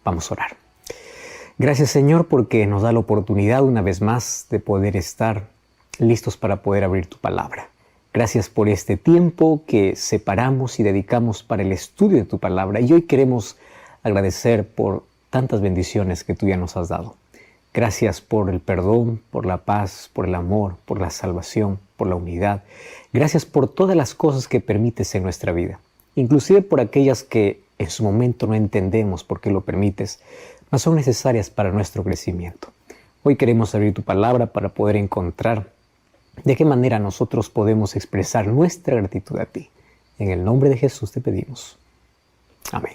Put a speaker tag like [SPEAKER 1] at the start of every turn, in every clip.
[SPEAKER 1] Vamos a orar. Gracias, Señor, porque nos da la oportunidad una vez más de poder estar listos para poder abrir tu palabra. Gracias por este tiempo que separamos y dedicamos para el estudio de tu palabra. Y hoy queremos agradecer por tantas bendiciones que tú ya nos has dado. Gracias por el perdón, por la paz, por el amor, por la salvación, por la unidad. Gracias por todas las cosas que permites en nuestra vida, inclusive por aquellas que en su momento no entendemos por qué lo permites, mas son necesarias para nuestro crecimiento. Hoy queremos abrir tu palabra para poder encontrar de qué manera nosotros podemos expresar nuestra gratitud a ti. En el nombre de Jesús te pedimos. Amén.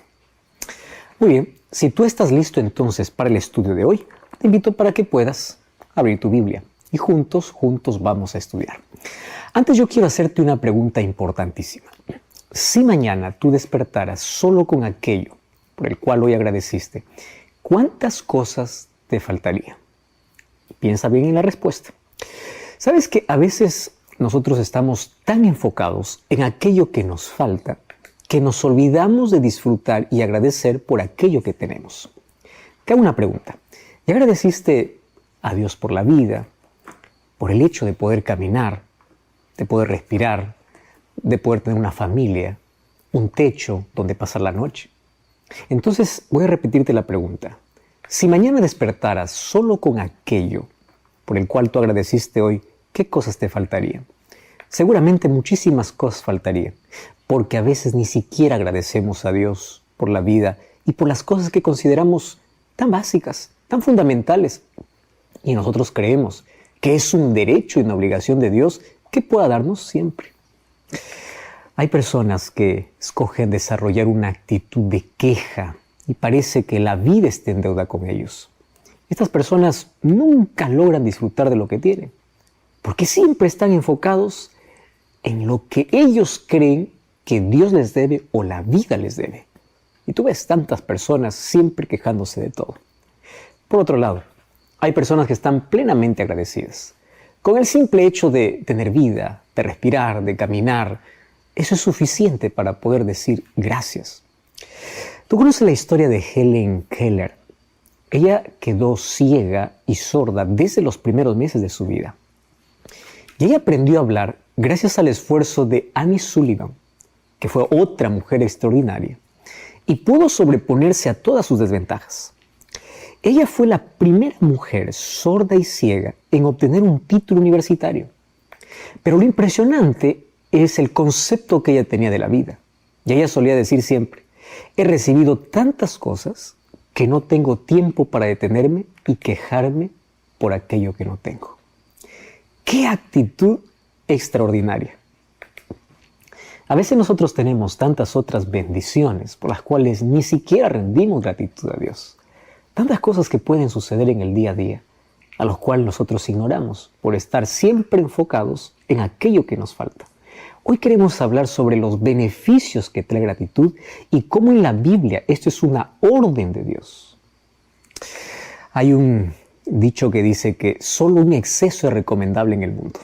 [SPEAKER 1] Muy bien, si tú estás listo entonces para el estudio de hoy, te invito para que puedas abrir tu Biblia y juntos vamos a estudiar. Antes yo quiero hacerte una pregunta importantísima. Si mañana tú despertaras solo con aquello por el cual hoy agradeciste, ¿cuántas cosas te faltarían? Piensa bien en la respuesta. ¿Sabes que a veces nosotros estamos tan enfocados en aquello que nos falta que nos olvidamos de disfrutar y agradecer por aquello que tenemos? Te hago una pregunta. ¿Ya agradeciste a Dios por la vida, por el hecho de poder caminar, de poder respirar, de poder tener una familia, un techo donde pasar la noche? Entonces voy a repetirte la pregunta. Si mañana despertaras solo con aquello por el cual tú agradeciste hoy, ¿qué cosas te faltarían? Seguramente muchísimas cosas faltarían, porque a veces ni siquiera agradecemos a Dios por la vida y por las cosas que consideramos tan básicas, tan fundamentales. Y nosotros creemos que es un derecho y una obligación de Dios que pueda darnos siempre. Hay personas que escogen desarrollar una actitud de queja y parece que la vida está en deuda con ellos. Estas personas nunca logran disfrutar de lo que tienen, porque siempre están enfocados en lo que ellos creen que Dios les debe o la vida les debe. Y tú ves tantas personas siempre quejándose de todo. Por otro lado, hay personas que están plenamente agradecidas. Con el simple hecho de tener vida, de respirar, de caminar, eso es suficiente para poder decir gracias. Tú conoces la historia de Helen Keller. Ella quedó ciega y sorda desde los primeros meses de su vida. Y ella aprendió a hablar gracias al esfuerzo de Annie Sullivan, que fue otra mujer extraordinaria, y pudo sobreponerse a todas sus desventajas. Ella fue la primera mujer sorda y ciega en obtener un título universitario. Pero lo impresionante es el concepto que ella tenía de la vida. Y ella solía decir siempre, he recibido tantas cosas que no tengo tiempo para detenerme y quejarme por aquello que no tengo. ¡Qué actitud extraordinaria! A veces nosotros tenemos tantas otras bendiciones por las cuales ni siquiera rendimos gratitud a Dios. Tantas cosas que pueden suceder en el día a día, a los cuales nosotros ignoramos por estar siempre enfocados en aquello que nos falta. Hoy queremos hablar sobre los beneficios que trae gratitud y cómo en la Biblia esto es una orden de Dios. Hay un dicho que dice que solo un exceso es recomendable en el mundo.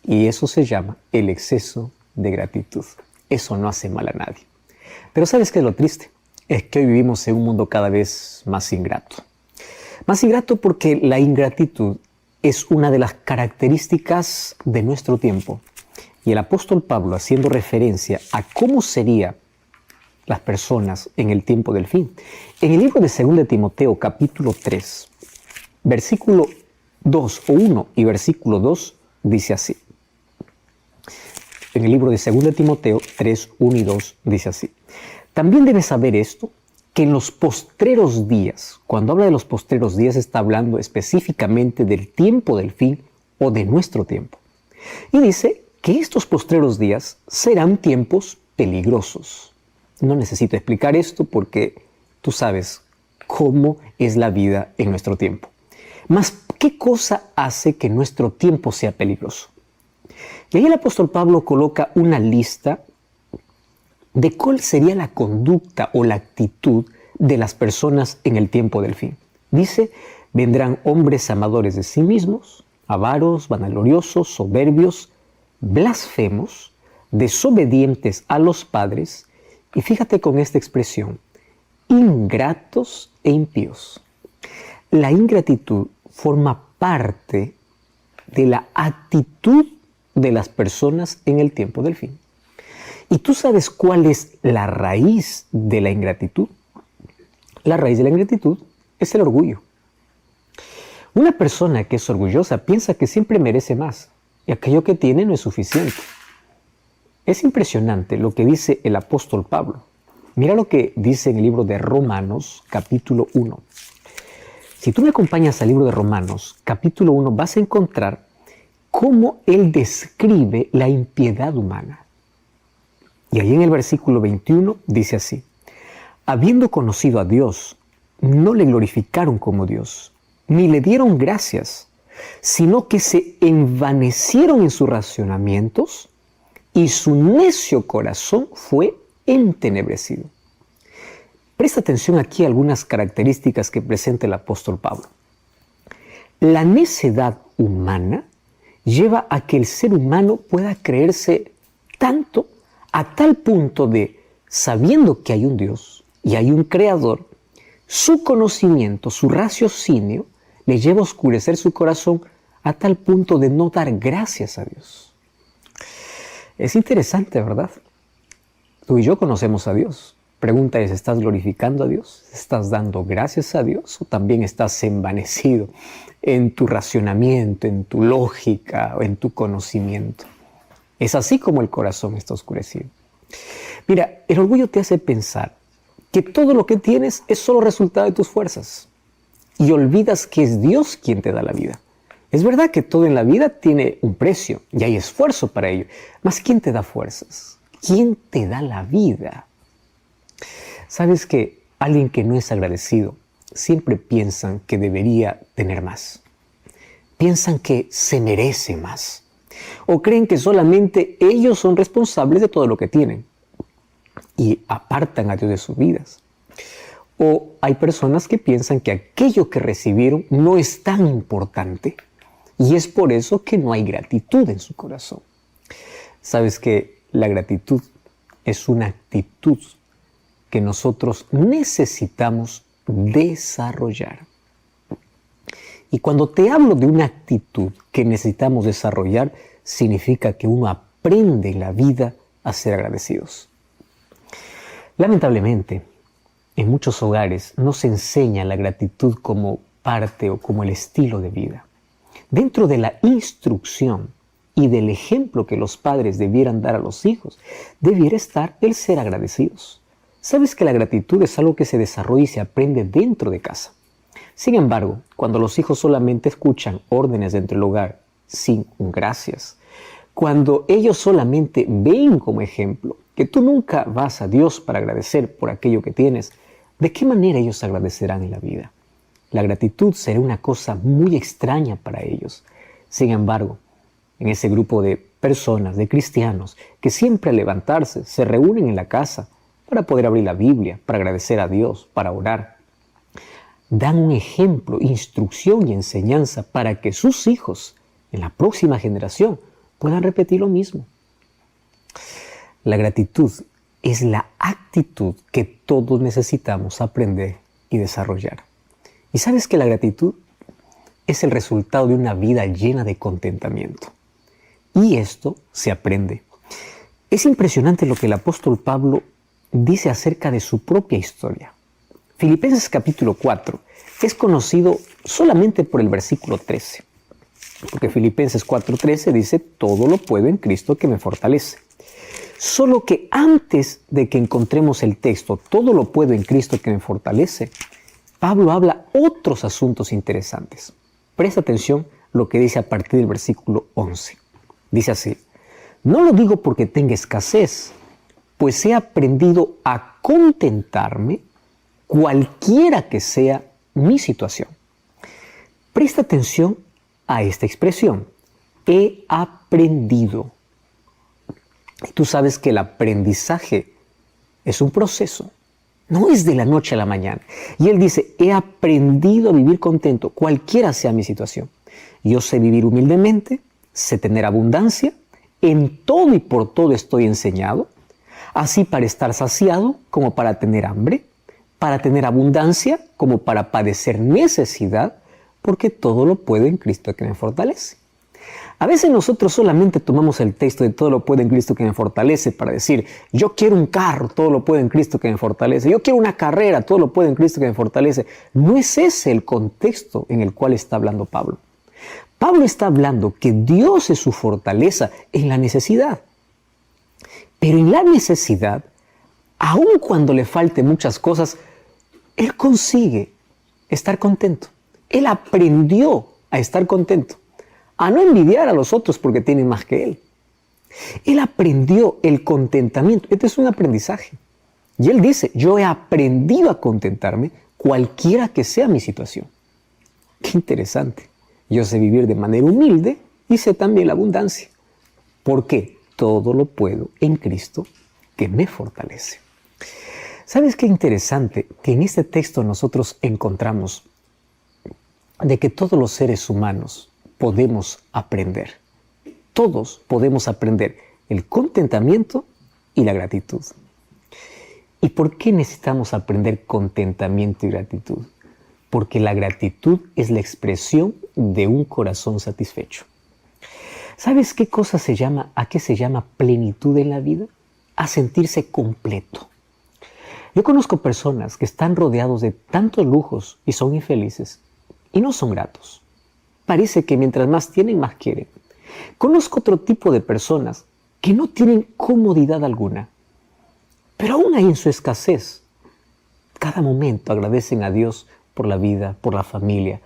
[SPEAKER 1] Y eso se llama el exceso de gratitud. Eso no hace mal a nadie. Pero ¿sabes qué es lo triste? Es que hoy vivimos en un mundo cada vez más ingrato. Más ingrato porque la ingratitud es una de las características de nuestro tiempo. Y el apóstol Pablo, haciendo referencia a cómo serían las personas en el tiempo del fin, en el libro de 2 Timoteo capítulo 3, versículo 2 o 1 y versículo 2 dice así. En el libro de 2 Timoteo 3, 1 y 2 dice así. También debes saber esto, que en los postreros días, cuando habla de los postreros días, está hablando específicamente del tiempo del fin o de nuestro tiempo. Y dice que estos postreros días serán tiempos peligrosos. No necesito explicar esto porque tú sabes cómo es la vida en nuestro tiempo. Mas, ¿qué cosa hace que nuestro tiempo sea peligroso? Y ahí el apóstol Pablo coloca una lista de cuál sería la conducta o la actitud de las personas en el tiempo del fin. Dice, vendrán hombres amadores de sí mismos, avaros, vanagloriosos, soberbios, blasfemos, desobedientes a los padres, y fíjate con esta expresión, ingratos e impíos. La ingratitud forma parte de la actitud de las personas en el tiempo del fin. ¿Y tú sabes cuál es la raíz de la ingratitud? La raíz de la ingratitud es el orgullo. Una persona que es orgullosa piensa que siempre merece más y aquello que tiene no es suficiente. Es impresionante lo que dice el apóstol Pablo. Mira lo que dice en el libro de Romanos, capítulo 1. Si tú me acompañas al libro de Romanos, capítulo 1, vas a encontrar cómo él describe la impiedad humana. Y ahí en el versículo 21 dice así: habiendo conocido a Dios, no le glorificaron como Dios, ni le dieron gracias, sino que se envanecieron en sus razonamientos y su necio corazón fue entenebrecido. Presta atención aquí a algunas características que presenta el apóstol Pablo. La necedad humana lleva a que el ser humano pueda creerse tanto a tal punto de, sabiendo que hay un Dios y hay un Creador, su conocimiento, su raciocinio, le lleva a oscurecer su corazón a tal punto de no dar gracias a Dios. Es interesante, ¿verdad? Tú y yo conocemos a Dios. Pregunta es, ¿estás glorificando a Dios? ¿Estás dando gracias a Dios? ¿O también estás envanecido en tu racionamiento, en tu lógica o en tu conocimiento? Es así como el corazón está oscurecido. Mira, el orgullo te hace pensar que todo lo que tienes es solo resultado de tus fuerzas y olvidas que es Dios quien te da la vida. Es verdad que todo en la vida tiene un precio y hay esfuerzo para ello, mas ¿quién te da fuerzas? ¿Quién te da la vida? ¿Sabes que alguien que no es agradecido siempre piensan que debería tener más? Piensan que se merece más. O creen que solamente ellos son responsables de todo lo que tienen y apartan a Dios de sus vidas. O hay personas que piensan que aquello que recibieron no es tan importante y es por eso que no hay gratitud en su corazón. ¿Sabes que la gratitud es una actitud que nosotros necesitamos desarrollar? Y cuando te hablo de una actitud que necesitamos desarrollar, significa que uno aprende en la vida a ser agradecidos. Lamentablemente, en muchos hogares no se enseña la gratitud como parte o como el estilo de vida. Dentro de la instrucción y del ejemplo que los padres debieran dar a los hijos, debiera estar el ser agradecidos. Sabes que la gratitud es algo que se desarrolla y se aprende dentro de casa. Sin embargo, cuando los hijos solamente escuchan órdenes dentro del hogar sin un gracias, cuando ellos solamente ven como ejemplo que tú nunca vas a Dios para agradecer por aquello que tienes, ¿de qué manera ellos agradecerán en la vida? La gratitud será una cosa muy extraña para ellos. Sin embargo, en ese grupo de personas, de cristianos, que siempre al levantarse se reúnen en la casa para poder abrir la Biblia, para agradecer a Dios, para orar, dan un ejemplo, instrucción y enseñanza para que sus hijos en la próxima generación puedan repetir lo mismo. La gratitud es la actitud que todos necesitamos aprender y desarrollar. Y sabes que la gratitud es el resultado de una vida llena de contentamiento. Y esto se aprende. Es impresionante lo que el apóstol Pablo dice acerca de su propia historia. Filipenses capítulo 4 es conocido solamente por el versículo 13. Porque Filipenses 4:13 dice, todo lo puedo en Cristo que me fortalece. Solo que antes de que encontremos el texto, todo lo puedo en Cristo que me fortalece, Pablo habla otros asuntos interesantes. Presta atención lo que dice a partir del versículo 11. Dice así, no lo digo porque tenga escasez, pues he aprendido a contentarme cualquiera que sea mi situación. Presta atención a esta expresión, he aprendido. Y tú sabes que el aprendizaje es un proceso, no es de la noche a la mañana. Y él dice, he aprendido a vivir contento, cualquiera sea mi situación. Yo sé vivir humildemente, sé tener abundancia, en todo y por todo estoy enseñado, así para estar saciado como para tener hambre, para tener abundancia como para padecer necesidad, porque todo lo puedo en Cristo que me fortalece. A veces nosotros solamente tomamos el texto de todo lo puedo en Cristo que me fortalece para decir, yo quiero un carro, todo lo puedo en Cristo que me fortalece. Yo quiero una carrera, todo lo puedo en Cristo que me fortalece. No es ese el contexto en el cual está hablando Pablo. Pablo está hablando que Dios es su fortaleza en la necesidad. Pero en la necesidad, aun cuando le falte muchas cosas, Él consigue estar contento. Él aprendió a estar contento, a no envidiar a los otros porque tienen más que Él. Él aprendió el contentamiento. Este es un aprendizaje. Y Él dice, yo he aprendido a contentarme cualquiera que sea mi situación. Qué interesante. Yo sé vivir de manera humilde y sé también la abundancia. ¿Por qué? Todo lo puedo en Cristo que me fortalece. ¿Sabes qué interesante? Que en este texto nosotros encontramos de que todos los seres humanos podemos aprender. Todos podemos aprender el contentamiento y la gratitud. ¿Y por qué necesitamos aprender contentamiento y gratitud? Porque la gratitud es la expresión de un corazón satisfecho. ¿Sabes qué cosa se llama, a qué se llama plenitud en la vida? A sentirse completo. Yo conozco personas que están rodeados de tantos lujos y son infelices y no son gratos. Parece que mientras más tienen, más quieren. Conozco otro tipo de personas que no tienen comodidad alguna, pero aún ahí en su escasez, cada momento agradecen a Dios por la vida, por la familia,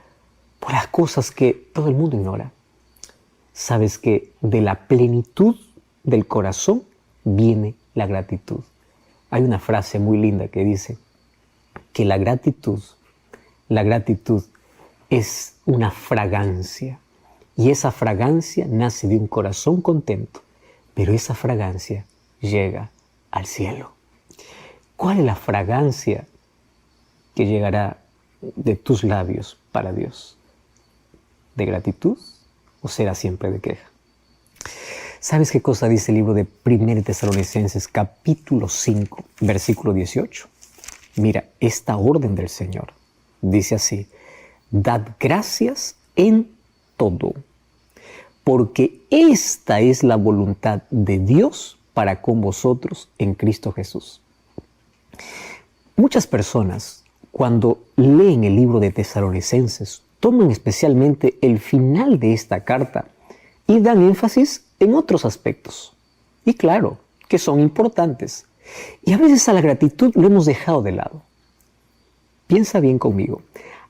[SPEAKER 1] por las cosas que todo el mundo ignora. Sabes que de la plenitud del corazón viene la gratitud. Hay una frase muy linda que dice que la gratitud es una fragancia y esa fragancia nace de un corazón contento, pero esa fragancia llega al cielo. ¿Cuál es la fragancia que llegará de tus labios para Dios? ¿De gratitud o será siempre de queja? ¿Sabes qué cosa dice el libro de 1 Tesalonicenses capítulo 5, versículo 18? Mira, esta orden del Señor dice así: dad gracias en todo, porque esta es la voluntad de Dios para con vosotros en Cristo Jesús. Muchas personas, cuando leen el libro de Tesalonicenses, toman especialmente el final de esta carta y dan énfasis en otros aspectos. Y claro, que son importantes. Y a veces a la gratitud lo hemos dejado de lado. Piensa bien conmigo.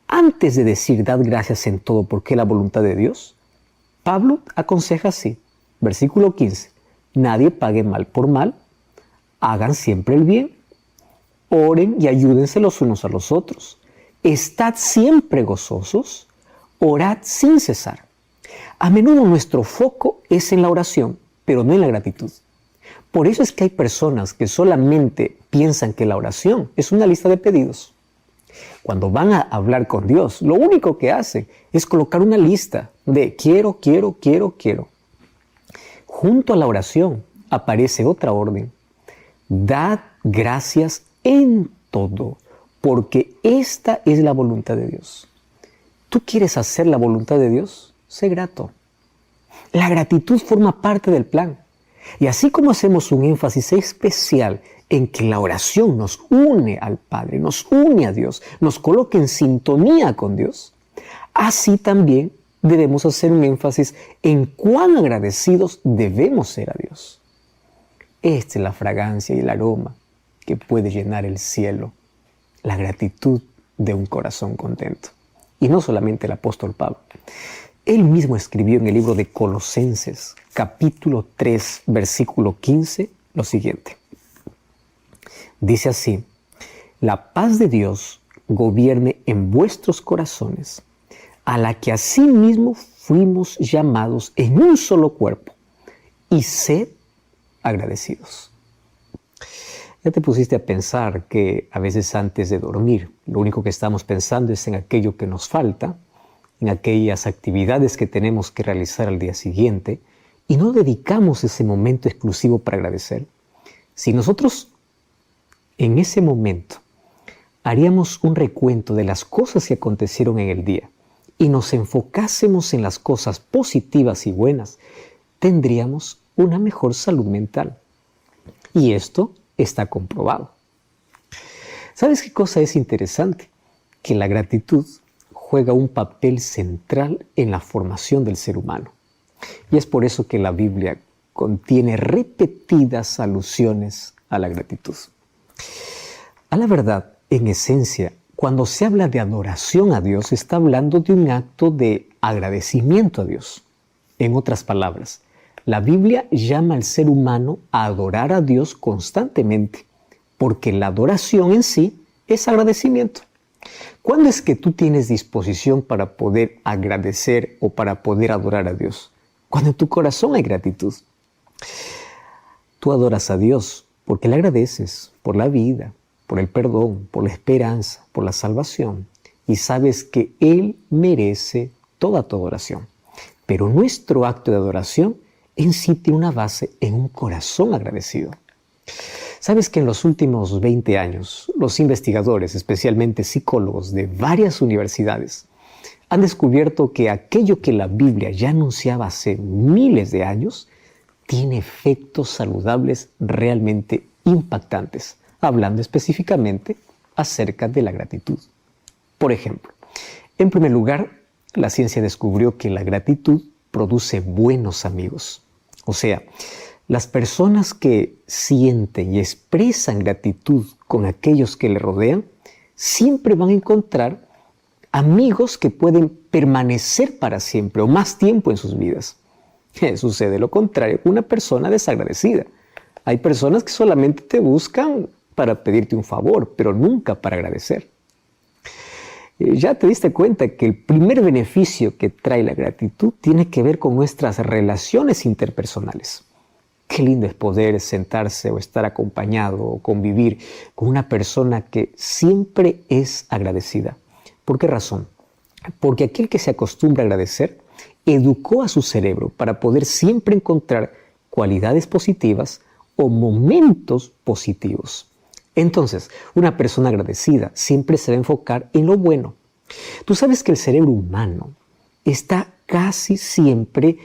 [SPEAKER 1] Antes de decir dad gracias en todo porque es la voluntad de Dios, Pablo aconseja así, versículo 15, nadie pague mal por mal, hagan siempre el bien, oren y ayúdense los unos a los otros, estad siempre gozosos, orad sin cesar. A menudo nuestro foco es en la oración, pero no en la gratitud. Por eso es que hay personas que solamente piensan que la oración es una lista de pedidos. Cuando van a hablar con Dios, lo único que hacen es colocar una lista de quiero. Junto a la oración aparece otra orden. Dad gracias en todo, porque esta es la voluntad de Dios. ¿Tú quieres hacer la voluntad de Dios? Sé grato. La gratitud forma parte del plan. Y así como hacemos un énfasis especial en que la oración nos une al Padre, nos une a Dios, nos coloca en sintonía con Dios, así también debemos hacer un énfasis en cuán agradecidos debemos ser a Dios. Esta es la fragancia y el aroma que puede llenar el cielo, la gratitud de un corazón contento. Y no solamente el apóstol Pablo. Él mismo escribió en el libro de Colosenses, capítulo 3, versículo 15, lo siguiente. Dice así: la paz de Dios gobierne en vuestros corazones, a la que asimismo fuimos llamados en un solo cuerpo, y sed agradecidos. ¿Ya te pusiste a pensar que a veces antes de dormir, lo único que estamos pensando es en aquello que nos falta, en aquellas actividades que tenemos que realizar al día siguiente, y no dedicamos ese momento exclusivo para agradecer? Si nosotros en ese momento haríamos un recuento de las cosas que acontecieron en el día y nos enfocásemos en las cosas positivas y buenas, tendríamos una mejor salud mental. Y esto está comprobado. ¿Sabes qué cosa es interesante? Que la gratitud juega un papel central en la formación del ser humano. Y es por eso que la Biblia contiene repetidas alusiones a la gratitud. A la verdad, en esencia, cuando se habla de adoración a Dios, se está hablando de un acto de agradecimiento a Dios. En otras palabras, la Biblia llama al ser humano a adorar a Dios constantemente, porque la adoración en sí es agradecimiento. ¿Cuándo es que tú tienes disposición para poder agradecer o para poder adorar a Dios? Cuando en tu corazón hay gratitud. Tú adoras a Dios porque le agradeces por la vida, por el perdón, por la esperanza, por la salvación, y sabes que Él merece toda tu adoración. Pero nuestro acto de adoración en sí tiene una base en un corazón agradecido. Sabes que en los últimos 20 años, los investigadores, especialmente psicólogos de varias universidades, han descubierto que aquello que la Biblia ya anunciaba hace miles de años tiene efectos saludables realmente impactantes, hablando específicamente acerca de la gratitud. Por ejemplo, en primer lugar, la ciencia descubrió que la gratitud produce buenos amigos. O sea, las personas que sienten y expresan gratitud con aquellos que le rodean, siempre van a encontrar amigos que pueden permanecer para siempre o más tiempo en sus vidas. Sucede lo contrario con una persona desagradecida. Hay personas que solamente te buscan para pedirte un favor, pero nunca para agradecer. Ya te diste cuenta que el primer beneficio que trae la gratitud tiene que ver con nuestras relaciones interpersonales. Qué lindo es poder sentarse o estar acompañado o convivir con una persona que siempre es agradecida. ¿Por qué razón? Porque aquel que se acostumbra a agradecer educó a su cerebro para poder siempre encontrar cualidades positivas o momentos positivos. Entonces, una persona agradecida siempre se va a enfocar en lo bueno. Tú sabes que el cerebro humano está casi siempre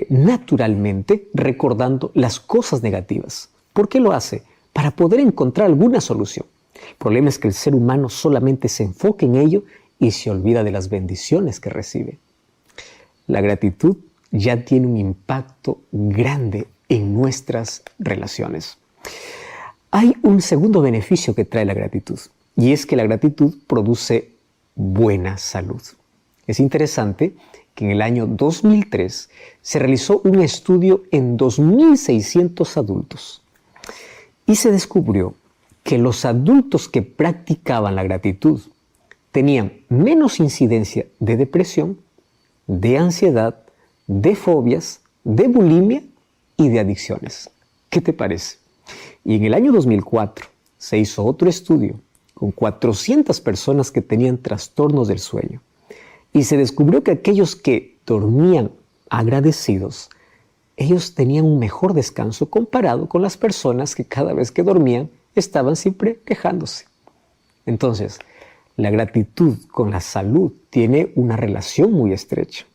[SPEAKER 1] naturalmente recordando las cosas negativas. ¿Por qué lo hace? Para poder encontrar alguna solución. El problema es que el ser humano solamente se enfoca en ello y se olvida de las bendiciones que recibe. La gratitud ya tiene un impacto grande en nuestras relaciones. Hay un segundo beneficio que trae la gratitud, y es que la gratitud produce buena salud. Es interesante que en el año 2003 se realizó un estudio en 2.600 adultos y se descubrió que los adultos que practicaban la gratitud tenían menos incidencia de depresión, de ansiedad, de fobias, de bulimia y de adicciones. ¿Qué te parece? Y en el año 2004 se hizo otro estudio con 400 personas que tenían trastornos del sueño. Y se descubrió que aquellos que dormían agradecidos, ellos tenían un mejor descanso comparado con las personas que cada vez que dormían estaban siempre quejándose. Entonces, la gratitud con la salud tiene una relación muy estrecha.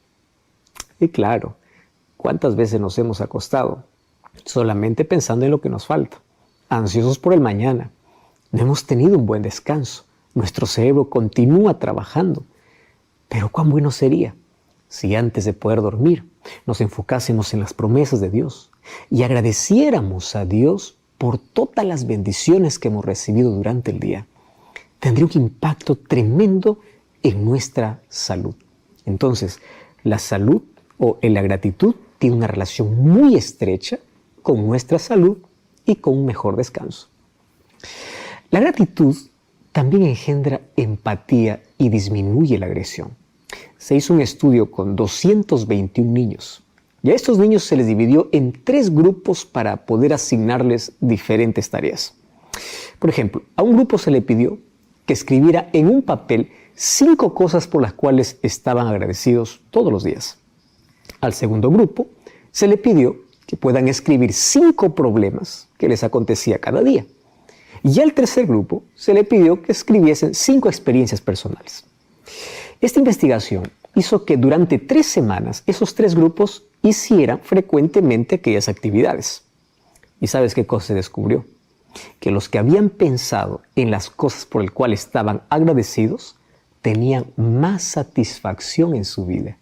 [SPEAKER 1] Y claro, ¿cuántas veces nos hemos acostado solamente pensando en lo que nos falta, ansiosos por el mañana? No hemos tenido un buen descanso. Nuestro cerebro continúa trabajando. Pero cuán bueno sería si antes de poder dormir nos enfocásemos en las promesas de Dios y agradeciéramos a Dios por todas las bendiciones que hemos recibido durante el día. Tendría un impacto tremendo en nuestra salud. Entonces, la salud o la gratitud tiene una relación muy estrecha con nuestra salud y con un mejor descanso. La gratitud también engendra empatía y disminuye la agresión. Se hizo un estudio con 221 niños y a estos niños se les dividió en 3 grupos para poder asignarles diferentes tareas. Por ejemplo, a un grupo se le pidió que escribiera en un papel 5 cosas por las cuales estaban agradecidos todos los días. Al segundo grupo se le pidió que puedan escribir 5 problemas que les acontecía cada día. Y al tercer grupo se le pidió que escribiesen 5 experiencias personales. Esta investigación hizo que durante 3 semanas esos 3 grupos hicieran frecuentemente aquellas actividades. ¿Y sabes qué cosa se descubrió? Que los que habían pensado en las cosas por las cuales estaban agradecidos tenían más satisfacción en su vida.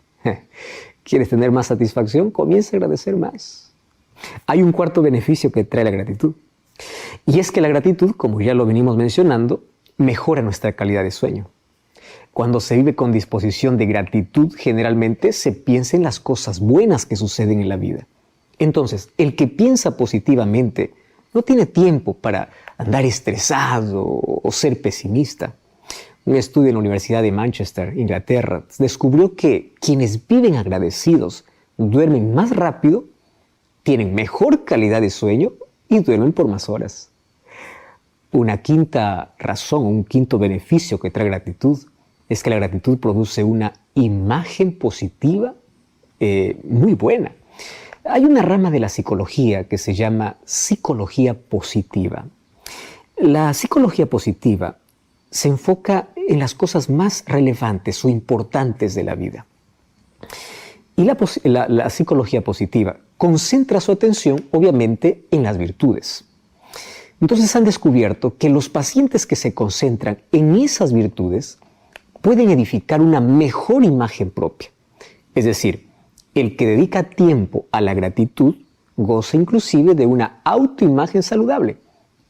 [SPEAKER 1] ¿Quieres tener más satisfacción? Comienza a agradecer más. Hay un cuarto beneficio que trae la gratitud. Y es que la gratitud, como ya lo venimos mencionando, mejora nuestra calidad de sueño. Cuando se vive con disposición de gratitud, generalmente se piensa en las cosas buenas que suceden en la vida. Entonces, el que piensa positivamente no tiene tiempo para andar estresado o ser pesimista. Un estudio en la Universidad de Manchester, Inglaterra, descubrió que quienes viven agradecidos duermen más rápido, tienen mejor calidad de sueño y duermen por más horas. Una quinta razón, un quinto beneficio que trae gratitud es que la gratitud produce una imagen positiva muy buena. Hay una rama de la psicología que se llama psicología positiva. La psicología positiva se enfoca en las cosas más relevantes o importantes de la vida. Y la psicología positiva concentra su atención, obviamente, en las virtudes. Entonces han descubierto que los pacientes que se concentran en esas virtudes pueden edificar una mejor imagen propia. Es decir, el que dedica tiempo a la gratitud goza inclusive de una autoimagen saludable.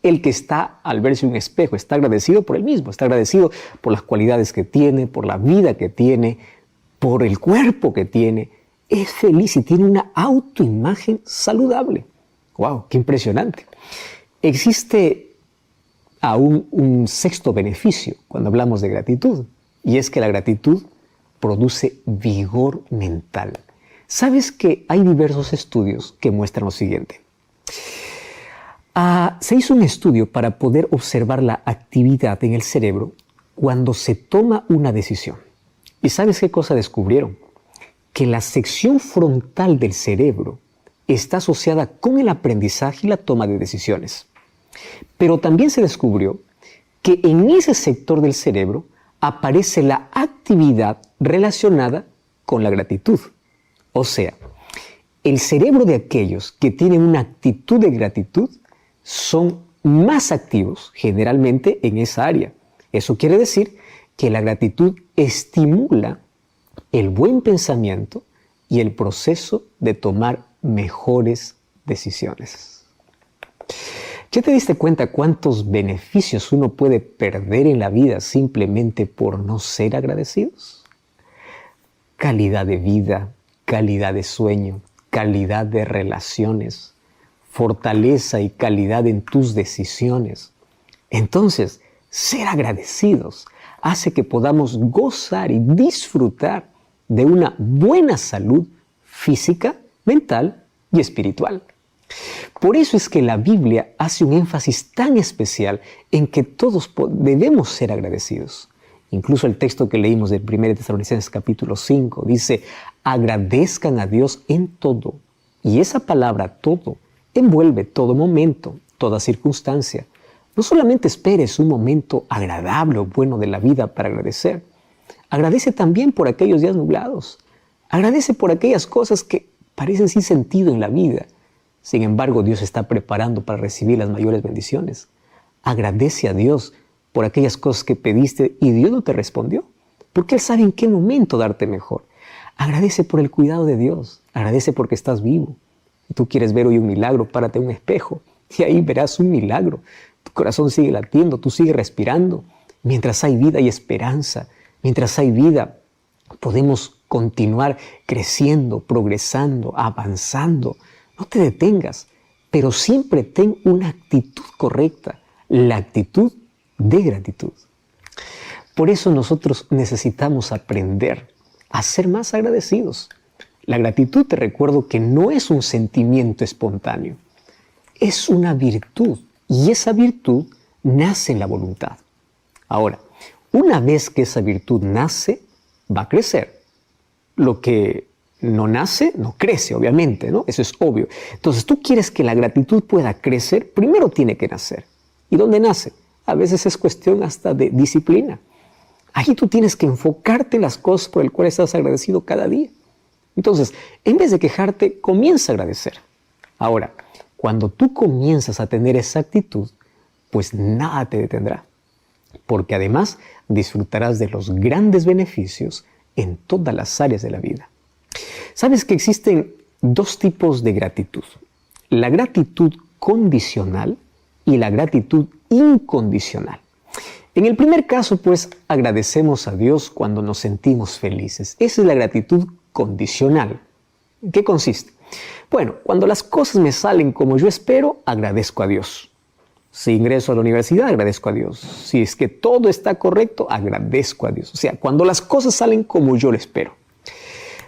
[SPEAKER 1] El que está al verse un espejo está agradecido por él mismo, está agradecido por las cualidades que tiene, por la vida que tiene, por el cuerpo que tiene. Es feliz y tiene una autoimagen saludable. ¡Wow! ¡Qué impresionante! Existe aún un sexto beneficio cuando hablamos de gratitud, y es que la gratitud produce vigor mental. ¿Sabes que hay diversos estudios que muestran lo siguiente? Se hizo un estudio para poder observar la actividad en el cerebro cuando se toma una decisión. ¿Y sabes qué cosa descubrieron? Que la sección frontal del cerebro está asociada con el aprendizaje y la toma de decisiones. Pero también se descubrió que en ese sector del cerebro aparece la actividad relacionada con la gratitud. O sea, el cerebro de aquellos que tienen una actitud de gratitud son más activos generalmente en esa área. Eso quiere decir que la gratitud estimula el buen pensamiento y el proceso de tomar mejores decisiones. ¿Ya te diste cuenta cuántos beneficios uno puede perder en la vida simplemente por no ser agradecidos? Calidad de vida, calidad de sueño, calidad de relaciones, fortaleza y calidad en tus decisiones. Entonces, ser agradecidos hace que podamos gozar y disfrutar de una buena salud física, mental y espiritual. Por eso es que la Biblia hace un énfasis tan especial en que todos debemos ser agradecidos. Incluso el texto que leímos del 1 Tesalonicenses capítulo 5 dice: agradezcan a Dios en todo. Y esa palabra todo envuelve todo momento, toda circunstancia. No solamente esperes un momento agradable o bueno de la vida para agradecer. Agradece también por aquellos días nublados. Agradece por aquellas cosas que parecen sin sentido en la vida. Sin embargo, Dios está preparando para recibir las mayores bendiciones. Agradece a Dios por aquellas cosas que pediste y Dios no te respondió, porque Él sabe en qué momento darte mejor. Agradece por el cuidado de Dios. Agradece porque estás vivo. Si tú quieres ver hoy un milagro, párate en un espejo y ahí verás un milagro. Tu corazón sigue latiendo, tú sigues respirando. Mientras hay vida y esperanza, mientras hay vida, podemos continuar creciendo, progresando, avanzando. No te detengas, pero siempre ten una actitud correcta, la actitud de gratitud. Por eso nosotros necesitamos aprender a ser más agradecidos. La gratitud, te recuerdo que no es un sentimiento espontáneo, es una virtud y esa virtud nace en la voluntad. Ahora, una vez que esa virtud nace, va a crecer. Lo que no nace, no crece, obviamente, ¿no? Eso es obvio. Entonces, tú quieres que la gratitud pueda crecer, primero tiene que nacer. ¿Y dónde nace? A veces es cuestión hasta de disciplina. Ahí tú tienes que enfocarte en las cosas por las cuales estás agradecido cada día. Entonces, en vez de quejarte, comienza a agradecer. Ahora, cuando tú comienzas a tener esa actitud, pues nada te detendrá. Porque además disfrutarás de los grandes beneficios en todas las áreas de la vida. ¿Sabes que existen dos tipos de gratitud? La gratitud condicional y la gratitud incondicional. En el primer caso, pues, agradecemos a Dios cuando nos sentimos felices. Esa es la gratitud condicional. ¿En qué consiste? Bueno, cuando las cosas me salen como yo espero, agradezco a Dios. Si ingreso a la universidad, agradezco a Dios. Si es que todo está correcto, agradezco a Dios. O sea, cuando las cosas salen como yo lo espero.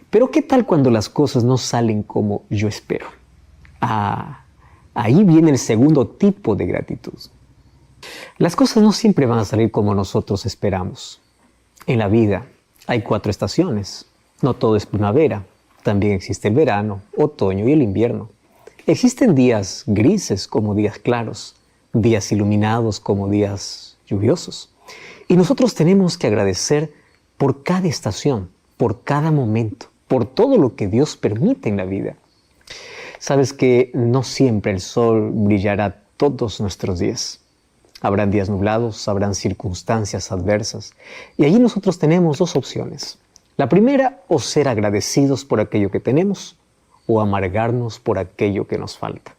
[SPEAKER 1] Pero ¿qué tal cuando las cosas no salen como yo espero? Ahí viene el segundo tipo de gratitud. Las cosas no siempre van a salir como nosotros esperamos. En la vida hay 4 estaciones. No todo es primavera. También existe el verano, otoño y el invierno. Existen días grises como días claros, días iluminados como días lluviosos. Y nosotros tenemos que agradecer por cada estación, por cada momento, por todo lo que Dios permite en la vida. Sabes que no siempre el sol brillará todos nuestros días. Habrán días nublados, habrán circunstancias adversas. Y allí nosotros tenemos 2 opciones. La primera, o ser agradecidos por aquello que tenemos, o amargarnos por aquello que nos falta.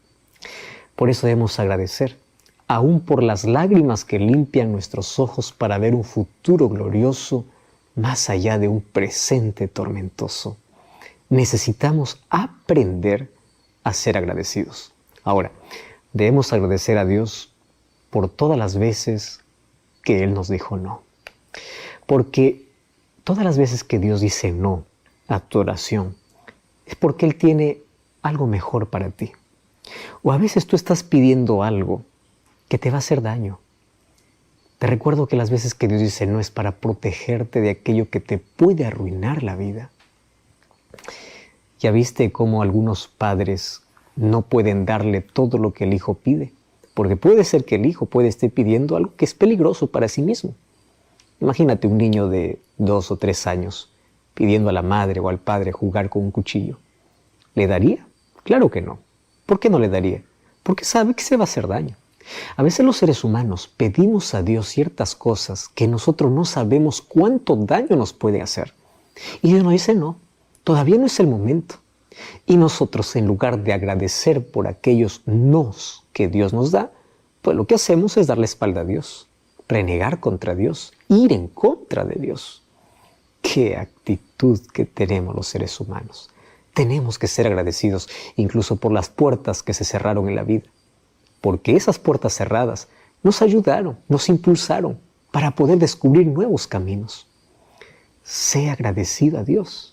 [SPEAKER 1] Por eso debemos agradecer, aún por las lágrimas que limpian nuestros ojos para ver un futuro glorioso más allá de un presente tormentoso. Necesitamos aprender a ser agradecidos. Ahora, debemos agradecer a Dios por todas las veces que Él nos dijo no. Porque todas las veces que Dios dice no a tu oración, es porque Él tiene algo mejor para ti. O a veces tú estás pidiendo algo que te va a hacer daño. Te recuerdo que las veces que Dios dice no es para protegerte de aquello que te puede arruinar la vida. ¿Ya viste cómo algunos padres no pueden darle todo lo que el hijo pide? Porque puede ser que el hijo puede estar pidiendo algo que es peligroso para sí mismo. Imagínate un niño de 2 o 3 años pidiendo a la madre o al padre jugar con un cuchillo. ¿Le daría? Claro que no. ¿Por qué no le daría? Porque sabe que se va a hacer daño. A veces los seres humanos pedimos a Dios ciertas cosas que nosotros no sabemos cuánto daño nos puede hacer. Y Dios nos dice no, todavía no es el momento. Y nosotros, en lugar de agradecer por aquellos nos que Dios nos da, pues lo que hacemos es darle la espalda a Dios, renegar contra Dios, ir en contra de Dios. ¡Qué actitud que tenemos los seres humanos! Tenemos que ser agradecidos incluso por las puertas que se cerraron en la vida, porque esas puertas cerradas nos ayudaron, nos impulsaron para poder descubrir nuevos caminos. Sé agradecido a Dios.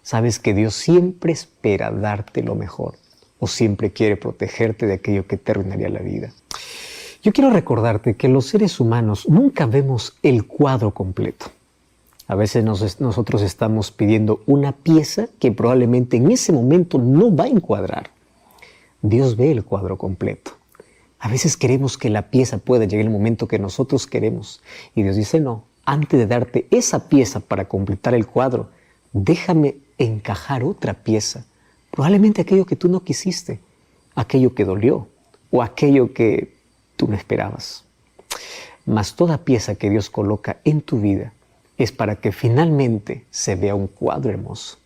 [SPEAKER 1] Sabes que Dios siempre espera darte lo mejor o siempre quiere protegerte de aquello que te arruinaría la vida. Yo quiero recordarte que los seres humanos nunca vemos el cuadro completo. A veces nosotros estamos pidiendo una pieza que probablemente en ese momento no va a encuadrar. Dios ve el cuadro completo. A veces queremos que la pieza pueda llegar en el momento que nosotros queremos. Y Dios dice, no, antes de darte esa pieza para completar el cuadro, déjame encajar otra pieza. Probablemente aquello que tú no quisiste, aquello que dolió o aquello que tú no esperabas. Mas toda pieza que Dios coloca en tu vida es para que finalmente se vea un cuadro hermoso.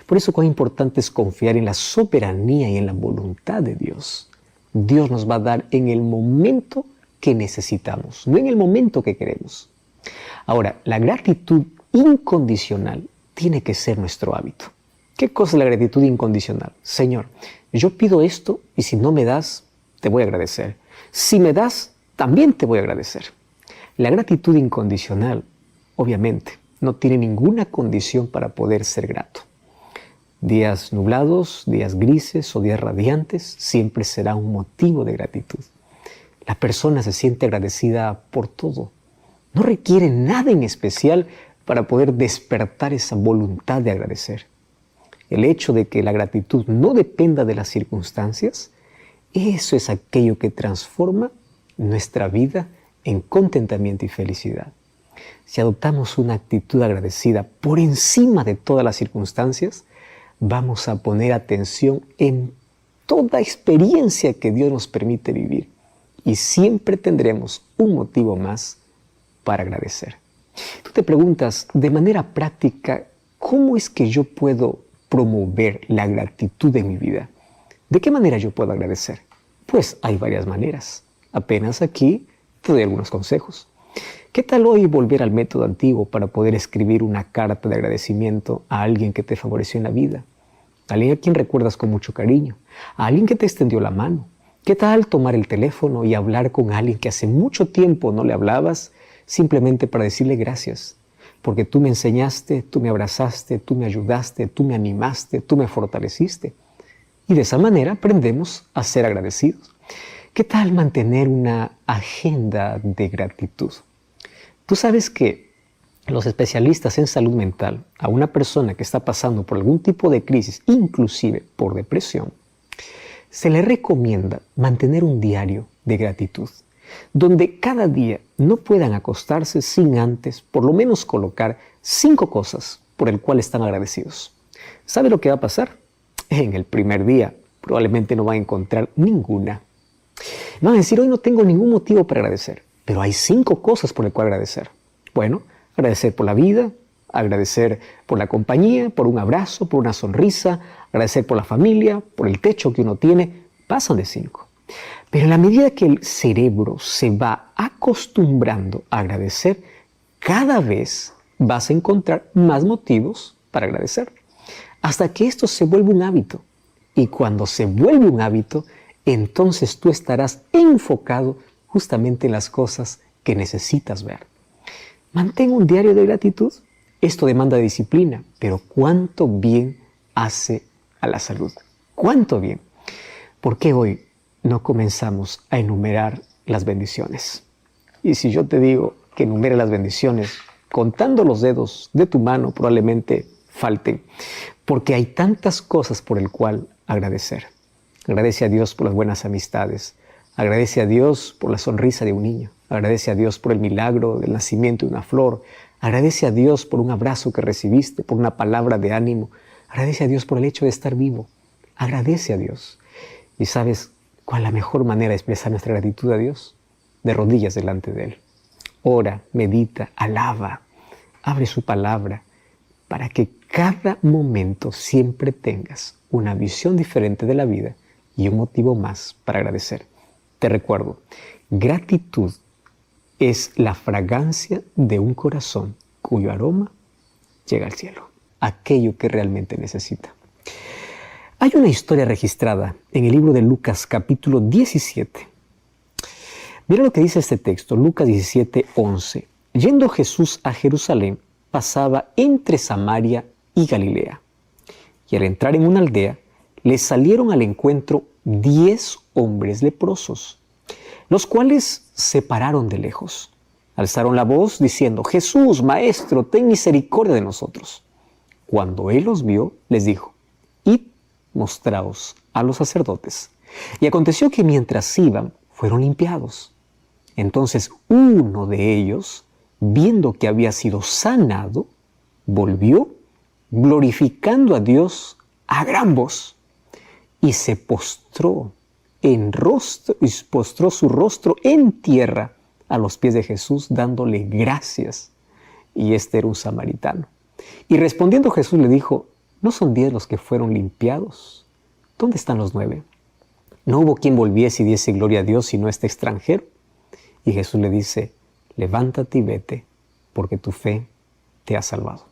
[SPEAKER 1] Por eso cuán importante es confiar en la soberanía y en la voluntad de Dios. Dios nos va a dar en el momento que necesitamos, no en el momento que queremos. Ahora, la gratitud incondicional tiene que ser nuestro hábito. ¿Qué cosa es la gratitud incondicional? Señor, yo pido esto y si no me das, te voy a agradecer. Si me das, también te voy a agradecer. La gratitud incondicional, obviamente, no tiene ninguna condición para poder ser grato. Días nublados, días grises o días radiantes, siempre será un motivo de gratitud. La persona se siente agradecida por todo. No requiere nada en especial para poder despertar esa voluntad de agradecer. El hecho de que la gratitud no dependa de las circunstancias, eso es aquello que transforma nuestra vida en contentamiento y felicidad. Si adoptamos una actitud agradecida por encima de todas las circunstancias, vamos a poner atención en toda experiencia que Dios nos permite vivir y siempre tendremos un motivo más para agradecer. Tú te preguntas, de manera práctica, ¿cómo es que yo puedo promover la gratitud en mi vida? ¿De qué manera yo puedo agradecer? Pues hay varias maneras. Apenas aquí te doy algunos consejos. ¿Qué tal hoy volver al método antiguo para poder escribir una carta de agradecimiento a alguien que te favoreció en la vida? A alguien a quien recuerdas con mucho cariño, a alguien que te extendió la mano. ¿Qué tal tomar el teléfono y hablar con alguien que hace mucho tiempo no le hablabas, simplemente para decirle gracias? Porque tú me enseñaste, tú me abrazaste, tú me ayudaste, tú me animaste, tú me fortaleciste. Y de esa manera aprendemos a ser agradecidos. ¿Qué tal mantener una agenda de gratitud? Tú sabes que los especialistas en salud mental, a una persona que está pasando por algún tipo de crisis, inclusive por depresión, se le recomienda mantener un diario de gratitud, donde cada día no puedan acostarse sin antes, por lo menos, colocar 5 cosas por el cual están agradecidos. ¿Sabe lo que va a pasar? En el primer día probablemente no va a encontrar ninguna. Van a decir, hoy no tengo ningún motivo para agradecer, pero hay 5 cosas por el cual agradecer. Bueno, agradecer por la vida, agradecer por la compañía, por un abrazo, por una sonrisa, agradecer por la familia, por el techo que uno tiene. Pasan de 5. Pero en la medida que el cerebro se va acostumbrando a agradecer, cada vez vas a encontrar más motivos para agradecer. Hasta que esto se vuelve un hábito. Y cuando se vuelve un hábito, entonces tú estarás enfocado justamente en las cosas que necesitas ver. Mantén un diario de gratitud. Esto demanda disciplina, pero cuánto bien hace a la salud. Cuánto bien. ¿Por qué hoy no comenzamos a enumerar las bendiciones? Y si yo te digo que enumere las bendiciones, contando los dedos de tu mano probablemente falten, porque hay tantas cosas por el cual agradecer. Agradece a Dios por las buenas amistades. Agradece a Dios por la sonrisa de un niño. Agradece a Dios por el milagro del nacimiento de una flor. Agradece a Dios por un abrazo que recibiste, por una palabra de ánimo. Agradece a Dios por el hecho de estar vivo. Agradece a Dios. ¿Y sabes cuál es la mejor manera de expresar nuestra gratitud a Dios? De rodillas delante de Él. Ora, medita, alaba, abre su palabra para que cada momento siempre tengas una visión diferente de la vida y un motivo más para agradecer. Te recuerdo, gratitud es la fragancia de un corazón cuyo aroma llega al cielo, aquello que realmente necesita. Hay una historia registrada en el libro de Lucas, capítulo 17. Mira lo que dice este texto, Lucas 17, 11. Yendo Jesús a Jerusalén, pasaba entre Samaria y Galilea. Y al entrar en una aldea, le salieron al encuentro 10 hombres leprosos, los cuales se pararon de lejos. Alzaron la voz diciendo, Jesús, Maestro, ten misericordia de nosotros. Cuando él los vio, les dijo, id, mostraos a los sacerdotes. Y aconteció que mientras iban, fueron limpiados. Entonces uno de ellos, viendo que había sido sanado, volvió, glorificando a Dios a gran voz, y se postró su rostro en tierra a los pies de Jesús, dándole gracias. Y este era un samaritano. Y respondiendo Jesús le dijo, ¿no son 10 los que fueron limpiados? ¿Dónde están los 9? ¿No hubo quien volviese y diese gloria a Dios sino este extranjero? Y Jesús le dice, levántate y vete, porque tu fe te ha salvado.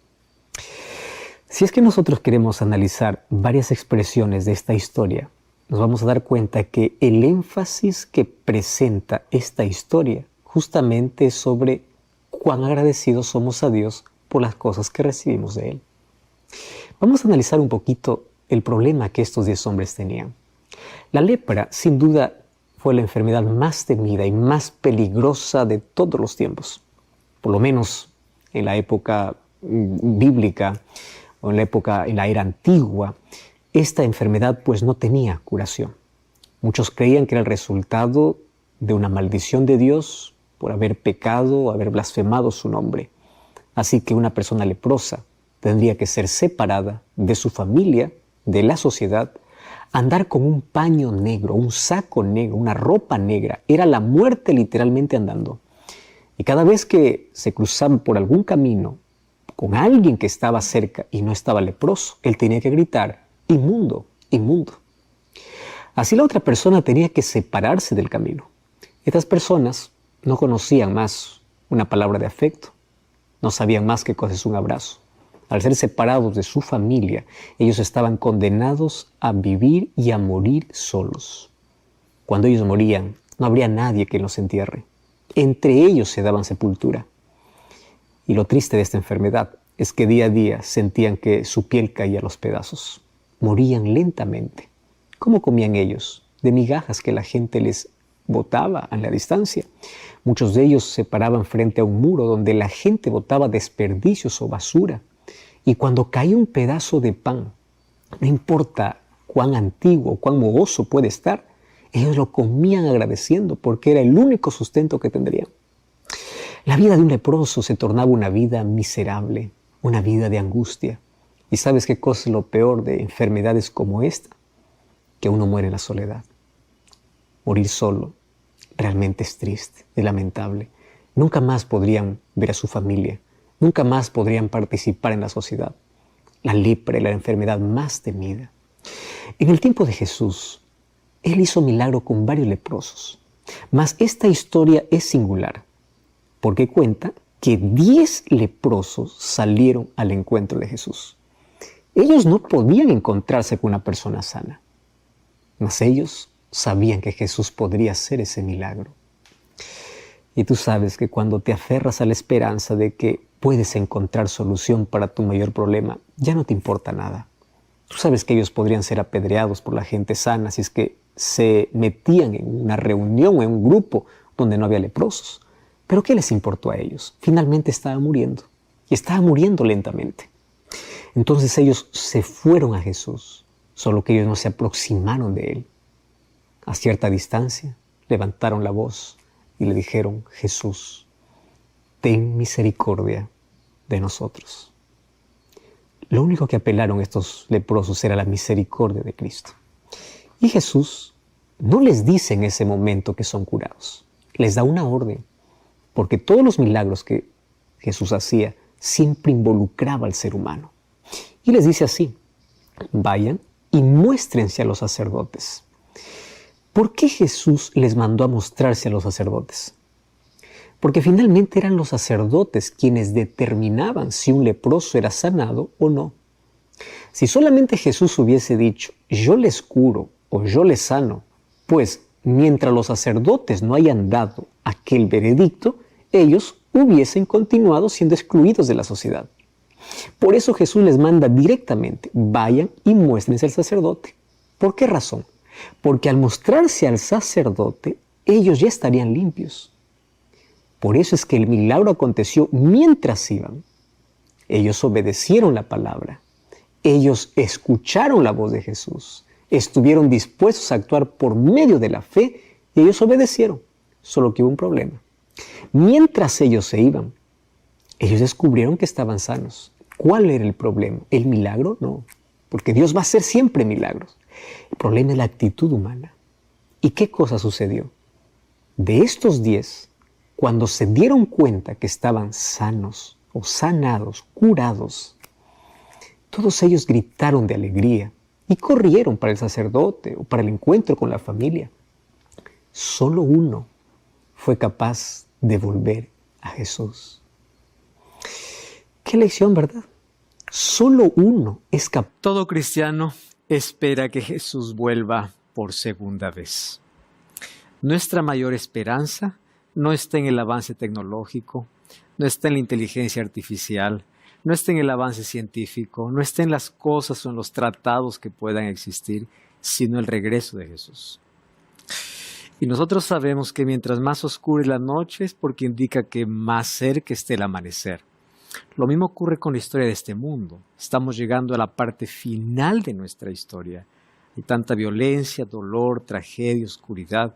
[SPEAKER 1] Si es que nosotros queremos analizar varias expresiones de esta historia, nos vamos a dar cuenta que el énfasis que presenta esta historia justamente es sobre cuán agradecidos somos a Dios por las cosas que recibimos de Él. Vamos a analizar un poquito el problema que estos 10 hombres tenían. La lepra, sin duda, fue la enfermedad más temida y más peligrosa de todos los tiempos. Por lo menos en la época bíblica o en la era antigua, esta enfermedad pues no tenía curación. Muchos creían que era el resultado de una maldición de Dios por haber pecado o haber blasfemado su nombre. Así que una persona leprosa tendría que ser separada de su familia, de la sociedad, andar con un paño negro, un saco negro, una ropa negra. Era la muerte literalmente andando. Y cada vez que se cruzaba por algún camino con alguien que estaba cerca y no estaba leproso, él tenía que gritar, inmundo, inmundo. Así la otra persona tenía que separarse del camino. Estas personas no conocían más una palabra de afecto, no sabían más qué cosa es un abrazo. Al ser separados de su familia, ellos estaban condenados a vivir y a morir solos. Cuando ellos morían, no habría nadie que los entierre. Entre ellos se daban sepultura. Y lo triste de esta enfermedad es que día a día sentían que su piel caía a los pedazos. Morían lentamente. ¿Cómo comían ellos? De migajas que la gente les botaba a la distancia. Muchos de ellos se paraban frente a un muro donde la gente botaba desperdicios o basura. Y cuando caía un pedazo de pan, no importa cuán antiguo o cuán mohoso puede estar, ellos lo comían agradeciendo porque era el único sustento que tendrían. La vida de un leproso se tornaba una vida miserable, una vida de angustia. ¿Y sabes qué cosa es lo peor de enfermedades como esta? Que uno muere en la soledad. Morir solo realmente es triste, es lamentable. Nunca más podrían ver a su familia. Nunca más podrían participar en la sociedad. La lepra era la enfermedad más temida. En el tiempo de Jesús, Él hizo milagro con varios leprosos. Mas esta historia es singular, porque cuenta que 10 leprosos salieron al encuentro de Jesús. Ellos no podían encontrarse con una persona sana, mas ellos sabían que Jesús podría hacer ese milagro. Y tú sabes que cuando te aferras a la esperanza de que puedes encontrar solución para tu mayor problema, ya no te importa nada. Tú sabes que ellos podrían ser apedreados por la gente sana si es que se metían en una reunión, en un grupo donde no había leprosos. Pero ¿qué les importó a ellos? Finalmente estaba muriendo, y estaba muriendo lentamente. Entonces ellos se fueron a Jesús, solo que ellos no se aproximaron de Él. A cierta distancia levantaron la voz y le dijeron, Jesús, ten misericordia de nosotros. Lo único que apelaron estos leprosos era la misericordia de Cristo. Y Jesús no les dice en ese momento que son curados. Les da una orden, porque todos los milagros que Jesús hacía siempre involucraba al ser humano. Y les dice así, vayan y muéstrense a los sacerdotes. ¿Por qué Jesús les mandó a mostrarse a los sacerdotes? Porque finalmente eran los sacerdotes quienes determinaban si un leproso era sanado o no. Si solamente Jesús hubiese dicho, yo les curo o yo les sano, pues mientras los sacerdotes no hayan dado aquel veredicto, ellos hubiesen continuado siendo excluidos de la sociedad. Por eso Jesús les manda directamente, vayan y muéstrense al sacerdote. ¿Por qué razón? Porque al mostrarse al sacerdote, ellos ya estarían limpios. Por eso es que el milagro aconteció mientras iban. Ellos obedecieron la palabra. Ellos escucharon la voz de Jesús. Estuvieron dispuestos a actuar por medio de la fe y ellos obedecieron. Solo que hubo un problema. Mientras ellos se iban, ellos descubrieron que estaban sanos. ¿Cuál era el problema? ¿El milagro? No, porque Dios va a hacer siempre milagros. El problema es la actitud humana. ¿Y qué cosa sucedió? De estos 10, cuando se dieron cuenta que estaban sanos o sanados, curados, todos ellos gritaron de alegría y corrieron para el sacerdote o para el encuentro con la familia. Solo uno fue capaz de volver a Jesús. Qué lección, ¿verdad? Solo uno es capaz.
[SPEAKER 2] Todo cristiano espera que Jesús vuelva por segunda vez. Nuestra mayor esperanza no está en el avance tecnológico, no está en la inteligencia artificial, no está en el avance científico, no está en las cosas o en los tratados que puedan existir, sino el regreso de Jesús. Y nosotros sabemos que mientras más oscura es la noche es porque indica que más cerca esté el amanecer. Lo mismo ocurre con la historia de este mundo. Estamos llegando a la parte final de nuestra historia. Hay tanta violencia, dolor, tragedia, oscuridad.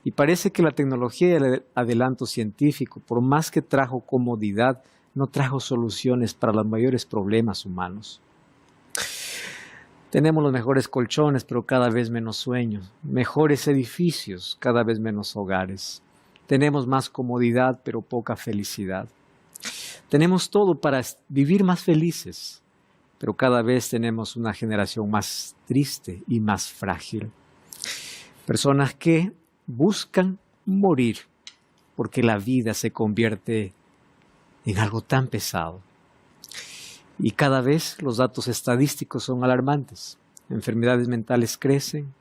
[SPEAKER 2] Y parece que la tecnología y el adelanto científico, por más que trajo comodidad, no trajo soluciones para los mayores problemas humanos. Tenemos los mejores colchones, pero cada vez menos sueños. Mejores edificios, cada vez menos hogares. Tenemos más comodidad, pero poca felicidad. Tenemos todo para vivir más felices, pero cada vez tenemos una generación más triste y más frágil. Personas que buscan morir porque la vida se convierte en algo tan pesado. Y cada vez los datos estadísticos son alarmantes. Enfermedades mentales crecen,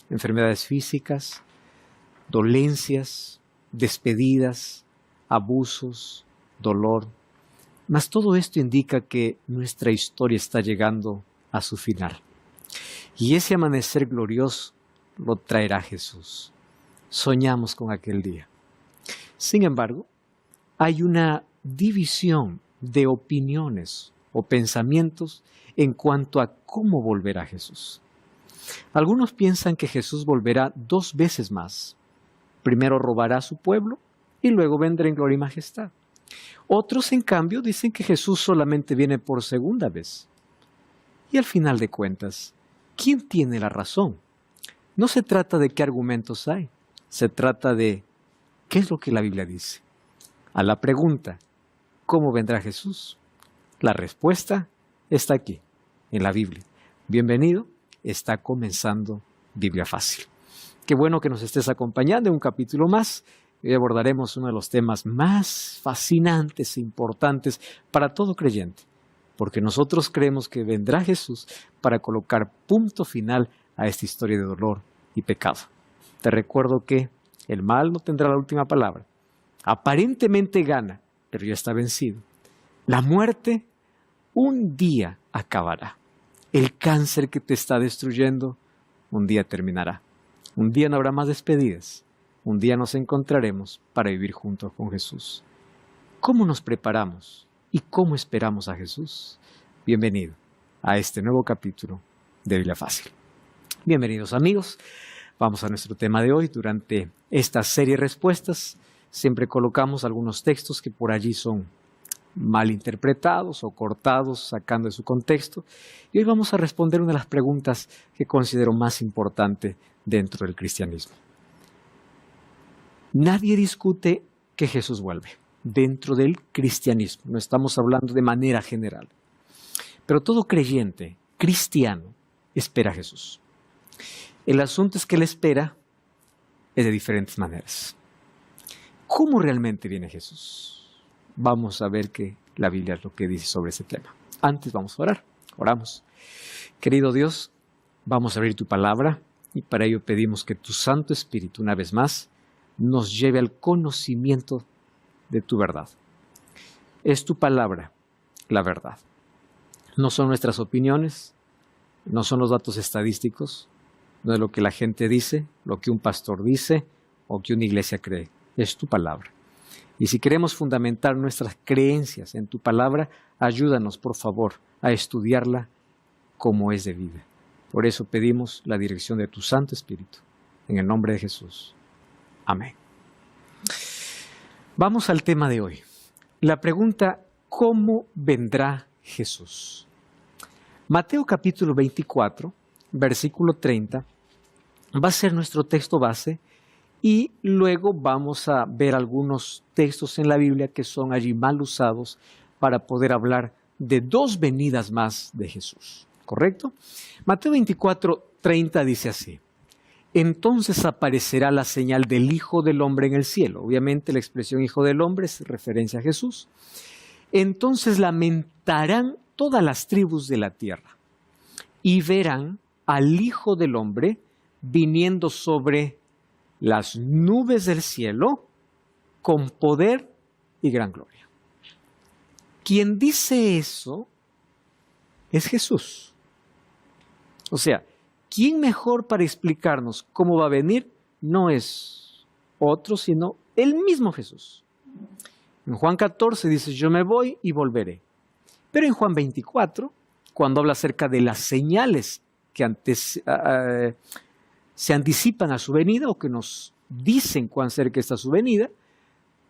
[SPEAKER 2] enfermedades físicas, dolencias, despedidas, abusos, dolor. Mas todo esto indica que nuestra historia está llegando a su final. Y ese amanecer glorioso lo traerá Jesús. Soñamos con aquel día. Sin embargo, hay una división de opiniones o pensamientos en cuanto a cómo volverá Jesús. Algunos piensan que Jesús volverá 2 veces más. Primero robará a su pueblo y luego vendrá en gloria y majestad. Otros, en cambio, dicen que Jesús solamente viene por segunda vez. Y al final de cuentas, ¿quién tiene la razón? No se trata de qué argumentos hay, se trata de qué es lo que la Biblia dice. A la pregunta, ¿cómo vendrá Jesús? La respuesta está aquí, en la Biblia. Bienvenido, está comenzando Biblia Fácil. Qué bueno que nos estés acompañando en un capítulo más. Hoy abordaremos uno de los temas más fascinantes e importantes para todo creyente, porque nosotros creemos que vendrá Jesús para colocar punto final a esta historia de dolor y pecado. Te recuerdo que el mal no tendrá la última palabra. Aparentemente gana, pero ya está vencido. La muerte un día acabará. El cáncer que te está destruyendo un día terminará. Un día no habrá más despedidas. Un día nos encontraremos para vivir juntos con Jesús. ¿Cómo nos preparamos y cómo esperamos a Jesús? Bienvenido a este nuevo capítulo de Biblia Fácil. Bienvenidos amigos. Vamos a nuestro tema de hoy. Durante esta serie de respuestas siempre colocamos algunos textos que por allí son mal interpretados o cortados, sacando de su contexto. Y hoy vamos a responder una de las preguntas que considero más importante dentro del cristianismo. Nadie discute que Jesús vuelve dentro del cristianismo. No estamos hablando de manera general. Pero todo creyente cristiano espera a Jesús. El asunto es que él espera de diferentes maneras. ¿Cómo realmente viene Jesús? Vamos a ver que la Biblia es lo que dice sobre ese tema. Antes vamos a orar. Oramos. Querido Dios, vamos a abrir tu palabra y para ello pedimos que tu Santo Espíritu, una vez más, nos lleve al conocimiento de tu verdad. Es tu palabra la verdad. No son nuestras opiniones, no son los datos estadísticos, no es lo que la gente dice, lo que un pastor dice o que una iglesia cree. Es tu palabra. Y si queremos fundamentar nuestras creencias en tu palabra, ayúdanos, por favor, a estudiarla como es debida. Por eso pedimos la dirección de tu Santo Espíritu. En el nombre de Jesús. Amén. Vamos al tema de hoy. La pregunta, ¿cómo vendrá Jesús? Mateo capítulo 24, versículo 30, va a ser nuestro texto base y luego vamos a ver algunos textos en la Biblia que son allí mal usados para poder hablar de 2 venidas más de Jesús. ¿Correcto? Mateo 24, 30 dice así. Entonces aparecerá la señal del Hijo del Hombre en el cielo. Obviamente la expresión Hijo del Hombre es referencia a Jesús. Entonces lamentarán todas las tribus de la tierra y verán al Hijo del Hombre viniendo sobre las nubes del cielo con poder y gran gloria. Quien dice eso es Jesús. O sea, ¿quién mejor para explicarnos cómo va a venir? No es otro, sino el mismo Jesús. En Juan 14 dice, yo me voy y volveré. Pero en Juan 24, cuando habla acerca de las señales que se anticipan a su venida o que nos dicen cuán cerca está su venida,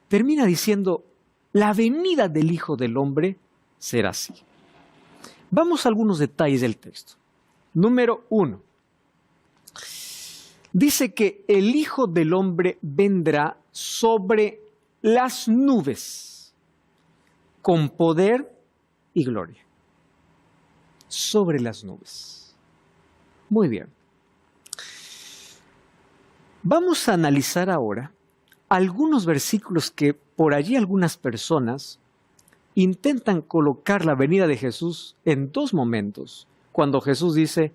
[SPEAKER 2] termina diciendo, la venida del Hijo del Hombre será así. Vamos a algunos detalles del texto. Número 1. Dice que el Hijo del Hombre vendrá sobre las nubes con poder y gloria. Sobre las nubes. Muy bien. Vamos a analizar ahora algunos versículos que por allí algunas personas intentan colocar la venida de Jesús en dos momentos. Cuando Jesús dice,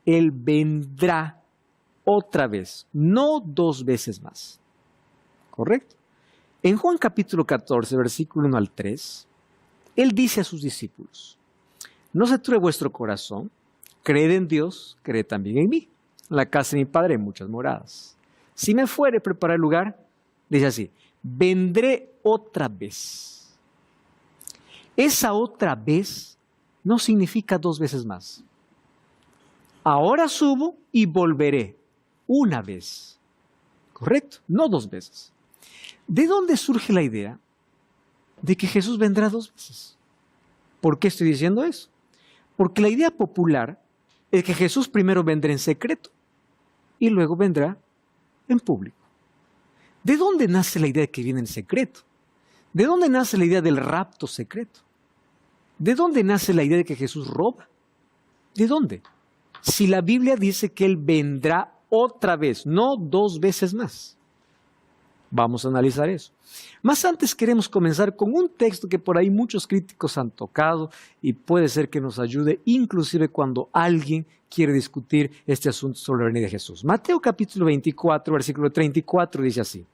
[SPEAKER 2] Él vendrá otra vez, no dos veces más. ¿Correcto? En Juan capítulo 14, versículo 1 al 3, Él dice a sus discípulos, no se turbe vuestro corazón, creed en Dios, creed también en mí. En la casa de mi Padre hay muchas moradas. Si me fuere a preparar el lugar, dice así, vendré otra vez. Esa otra vez no significa dos veces más. Ahora subo y volveré una vez. ¿Correcto? No dos veces. ¿De dónde surge la idea de que Jesús vendrá dos veces? ¿Por qué estoy diciendo eso? Porque la idea popular es que Jesús primero vendrá en secreto y luego vendrá en público. ¿De dónde nace la idea de que viene en secreto? ¿De dónde nace la idea del rapto secreto? ¿De dónde nace la idea de que Jesús roba? ¿De dónde? Si la Biblia dice que Él vendrá otra vez, no dos veces más. Vamos a analizar eso. Más antes queremos comenzar con un texto que por ahí muchos críticos han tocado y puede ser que nos ayude inclusive cuando alguien quiere discutir este asunto sobre la venida de Jesús. Mateo capítulo 24, versículo 34 dice así,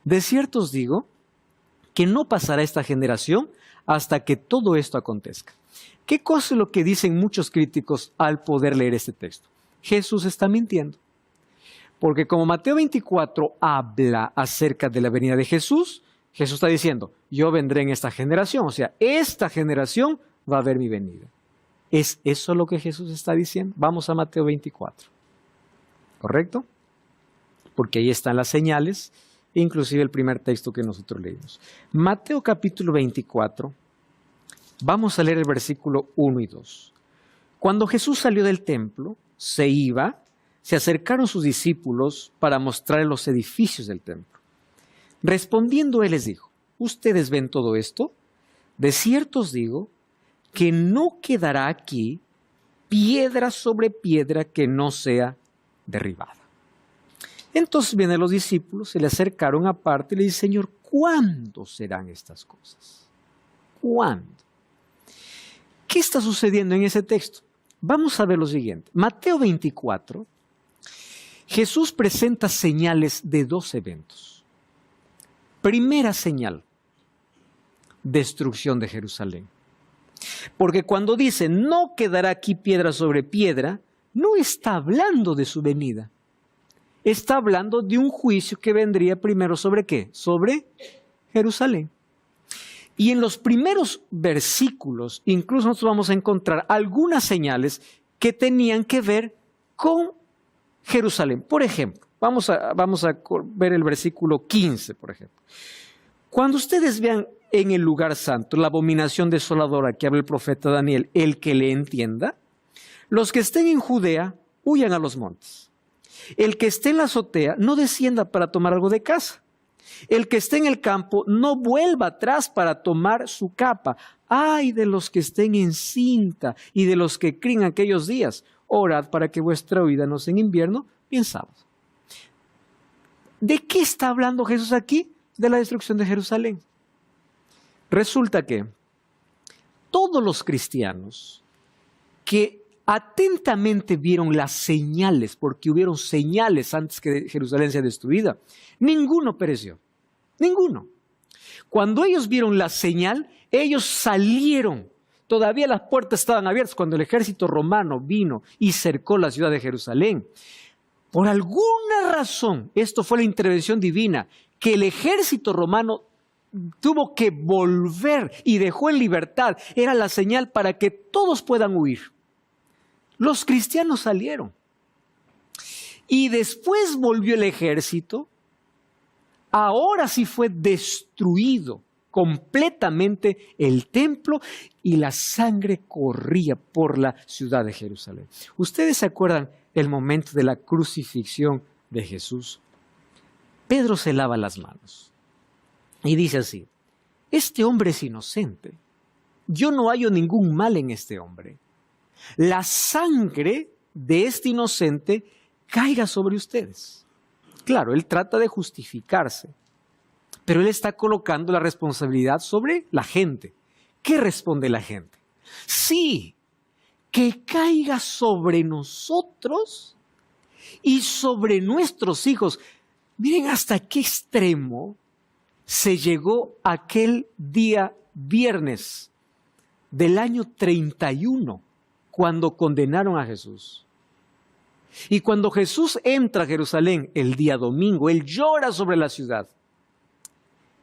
[SPEAKER 2] de cierto os digo que no pasará esta generación hasta que todo esto acontezca. ¿Qué cosa es lo que dicen muchos críticos al poder leer este texto? Jesús está mintiendo. Porque como Mateo 24 habla acerca de la venida de Jesús, Jesús está diciendo, yo vendré en esta generación, o sea, esta generación va a ver mi venida. ¿Es eso lo que Jesús está diciendo? Vamos a Mateo 24, ¿correcto? Porque ahí están las señales, inclusive el primer texto que nosotros leímos. Mateo capítulo 24, vamos a leer el versículo 1 y 2. Cuando Jesús salió del templo, se acercaron sus discípulos para mostrarles los edificios del templo. Respondiendo él les dijo, ¿ustedes ven todo esto? De cierto os digo que no quedará aquí piedra sobre piedra que no sea derribada. Entonces vienen los discípulos, se le acercaron aparte y le dicen, Señor, ¿cuándo serán estas cosas? ¿Cuándo? ¿Qué está sucediendo en ese texto? Vamos a ver lo siguiente. Mateo 24, Jesús presenta señales de dos eventos. Primera señal, destrucción de Jerusalén. Porque cuando dice, no quedará aquí piedra sobre piedra, no está hablando de su venida. Está hablando de un juicio que vendría primero ¿sobre qué? Sobre Jerusalén. Y en los primeros versículos, incluso nosotros vamos a encontrar algunas señales que tenían que ver con Jerusalén. Por ejemplo, vamos a ver el versículo 15, por ejemplo. Cuando ustedes vean en el lugar santo la abominación desoladora que habla el profeta Daniel, el que le entienda, los que estén en Judea, huyan a los montes. El que esté en la azotea, no descienda para tomar algo de casa. El que esté en el campo, no vuelva atrás para tomar su capa. ¡Ay de los que estén en cinta y de los que críen aquellos días! Orad para que vuestra huida no sea en invierno, bien sábado. ¿De qué está hablando Jesús aquí? De la destrucción de Jerusalén. Resulta que todos los cristianos que atentamente vieron las señales, porque hubieron señales antes que Jerusalén sea destruida, ninguno pereció, ninguno. Cuando ellos vieron la señal, ellos salieron. Todavía las puertas estaban abiertas cuando el ejército romano vino y cercó la ciudad de Jerusalén. Por alguna razón, esto fue la intervención divina, que el ejército romano tuvo que volver y dejó en libertad. Era la señal para que todos puedan huir. Los cristianos salieron. Y después volvió el ejército. Ahora sí fue destruido completamente el templo y la sangre corría por la ciudad de Jerusalén. ¿Ustedes se acuerdan el momento de la crucifixión de Jesús? Pedro se lava las manos y dice así: este hombre es inocente. Yo no hallo ningún mal en este hombre. La sangre de este inocente caiga sobre ustedes. Claro, él trata de justificarse, pero él está colocando la responsabilidad sobre la gente. ¿Qué responde la gente? Sí, que caiga sobre nosotros y sobre nuestros hijos. Miren hasta qué extremo se llegó aquel día viernes del año 31, cuando condenaron a Jesús. Y cuando Jesús entra a Jerusalén el día domingo, él llora sobre la ciudad.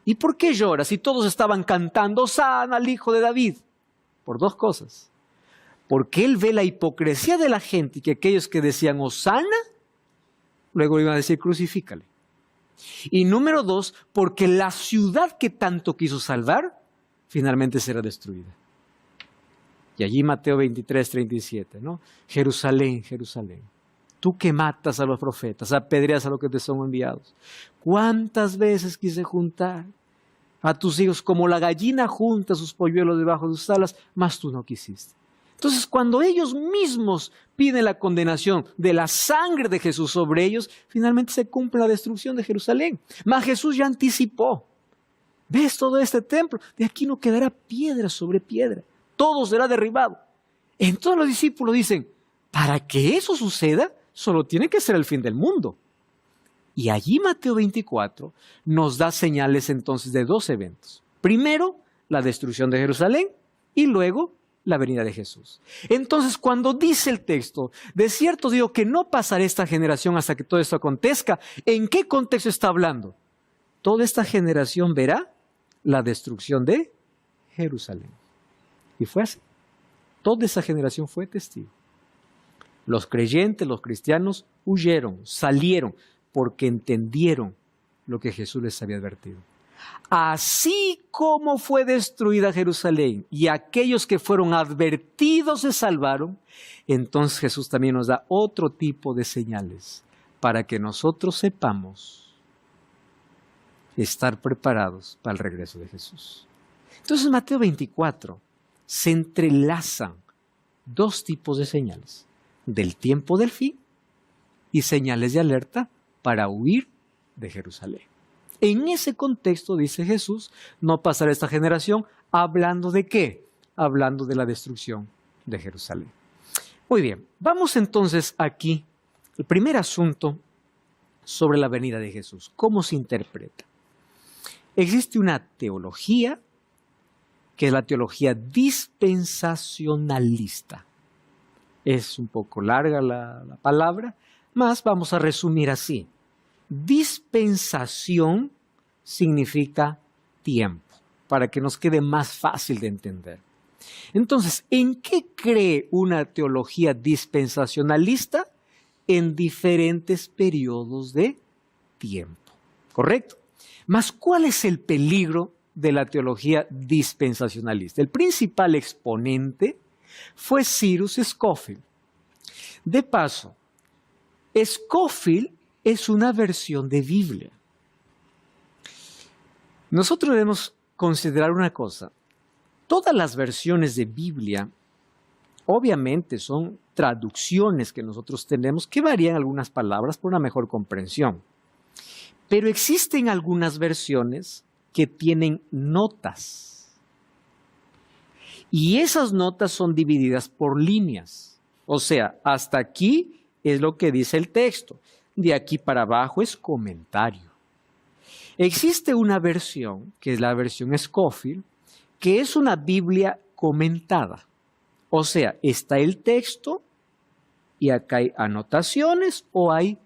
[SPEAKER 2] ¿Y por qué llora si todos estaban cantando Hosana al Hijo de David? Por dos cosas. Porque él ve la hipocresía de la gente y que aquellos que decían Hosana, luego iban a decir crucifícale. Y número dos, porque la ciudad que tanto quiso salvar, finalmente será destruida. Y allí Mateo 23, 37, ¿no? Jerusalén, Jerusalén, tú que matas a los profetas, apedreas a los que te son enviados. ¿Cuántas veces quise juntar a tus hijos como la gallina junta sus polluelos debajo de sus alas, mas tú no quisiste? Entonces, cuando ellos mismos piden la condenación de la sangre de Jesús sobre ellos, finalmente se cumple la destrucción de Jerusalén. Mas Jesús ya anticipó. ¿Ves todo este templo? De aquí no quedará piedra sobre piedra. Todo será derribado. Entonces los discípulos dicen, para que eso suceda, solo tiene que ser el fin del mundo. Y allí Mateo 24 nos da señales entonces de dos eventos. Primero, la destrucción de Jerusalén y luego la venida de Jesús. Entonces, cuando dice el texto, de cierto digo que no pasará esta generación hasta que todo esto acontezca, ¿en qué contexto está hablando? Toda esta generación verá la destrucción de Jerusalén. Y fue así. Toda esa generación fue testigo. Los creyentes, los cristianos, huyeron, salieron, porque entendieron lo que Jesús les había advertido. Así como fue destruida Jerusalén y aquellos que fueron advertidos se salvaron, entonces Jesús también nos da otro tipo de señales para que nosotros sepamos estar preparados para el regreso de Jesús. Entonces en Mateo 24 se entrelazan dos tipos de señales, del tiempo del fin y señales de alerta para huir de Jerusalén. En ese contexto, dice Jesús, no pasará esta generación, hablando de ¿qué? Hablando de la destrucción de Jerusalén. Muy bien, vamos entonces aquí, el primer asunto sobre la venida de Jesús. ¿Cómo se interpreta? Existe una teología, que es la teología dispensacionalista. Es un poco larga la palabra, mas vamos a resumir así. Dispensación significa tiempo, para que nos quede más fácil de entender. Entonces, ¿en qué cree una teología dispensacionalista? En diferentes periodos de tiempo, ¿correcto? Mas, ¿cuál es el peligro de la teología dispensacionalista? El principal exponente fue Cyrus Scofield. De paso, Scofield es una versión de Biblia. Nosotros debemos considerar una cosa. Todas las versiones de Biblia, obviamente, son traducciones que nosotros tenemos que varían algunas palabras por una mejor comprensión. Pero existen algunas versiones que tienen notas. Y esas notas son divididas por líneas. O sea, hasta aquí es lo que dice el texto. De aquí para abajo es comentario. Existe una versión, que es la versión Scofield, que es una Biblia comentada. O sea, está el texto y acá hay anotaciones o hay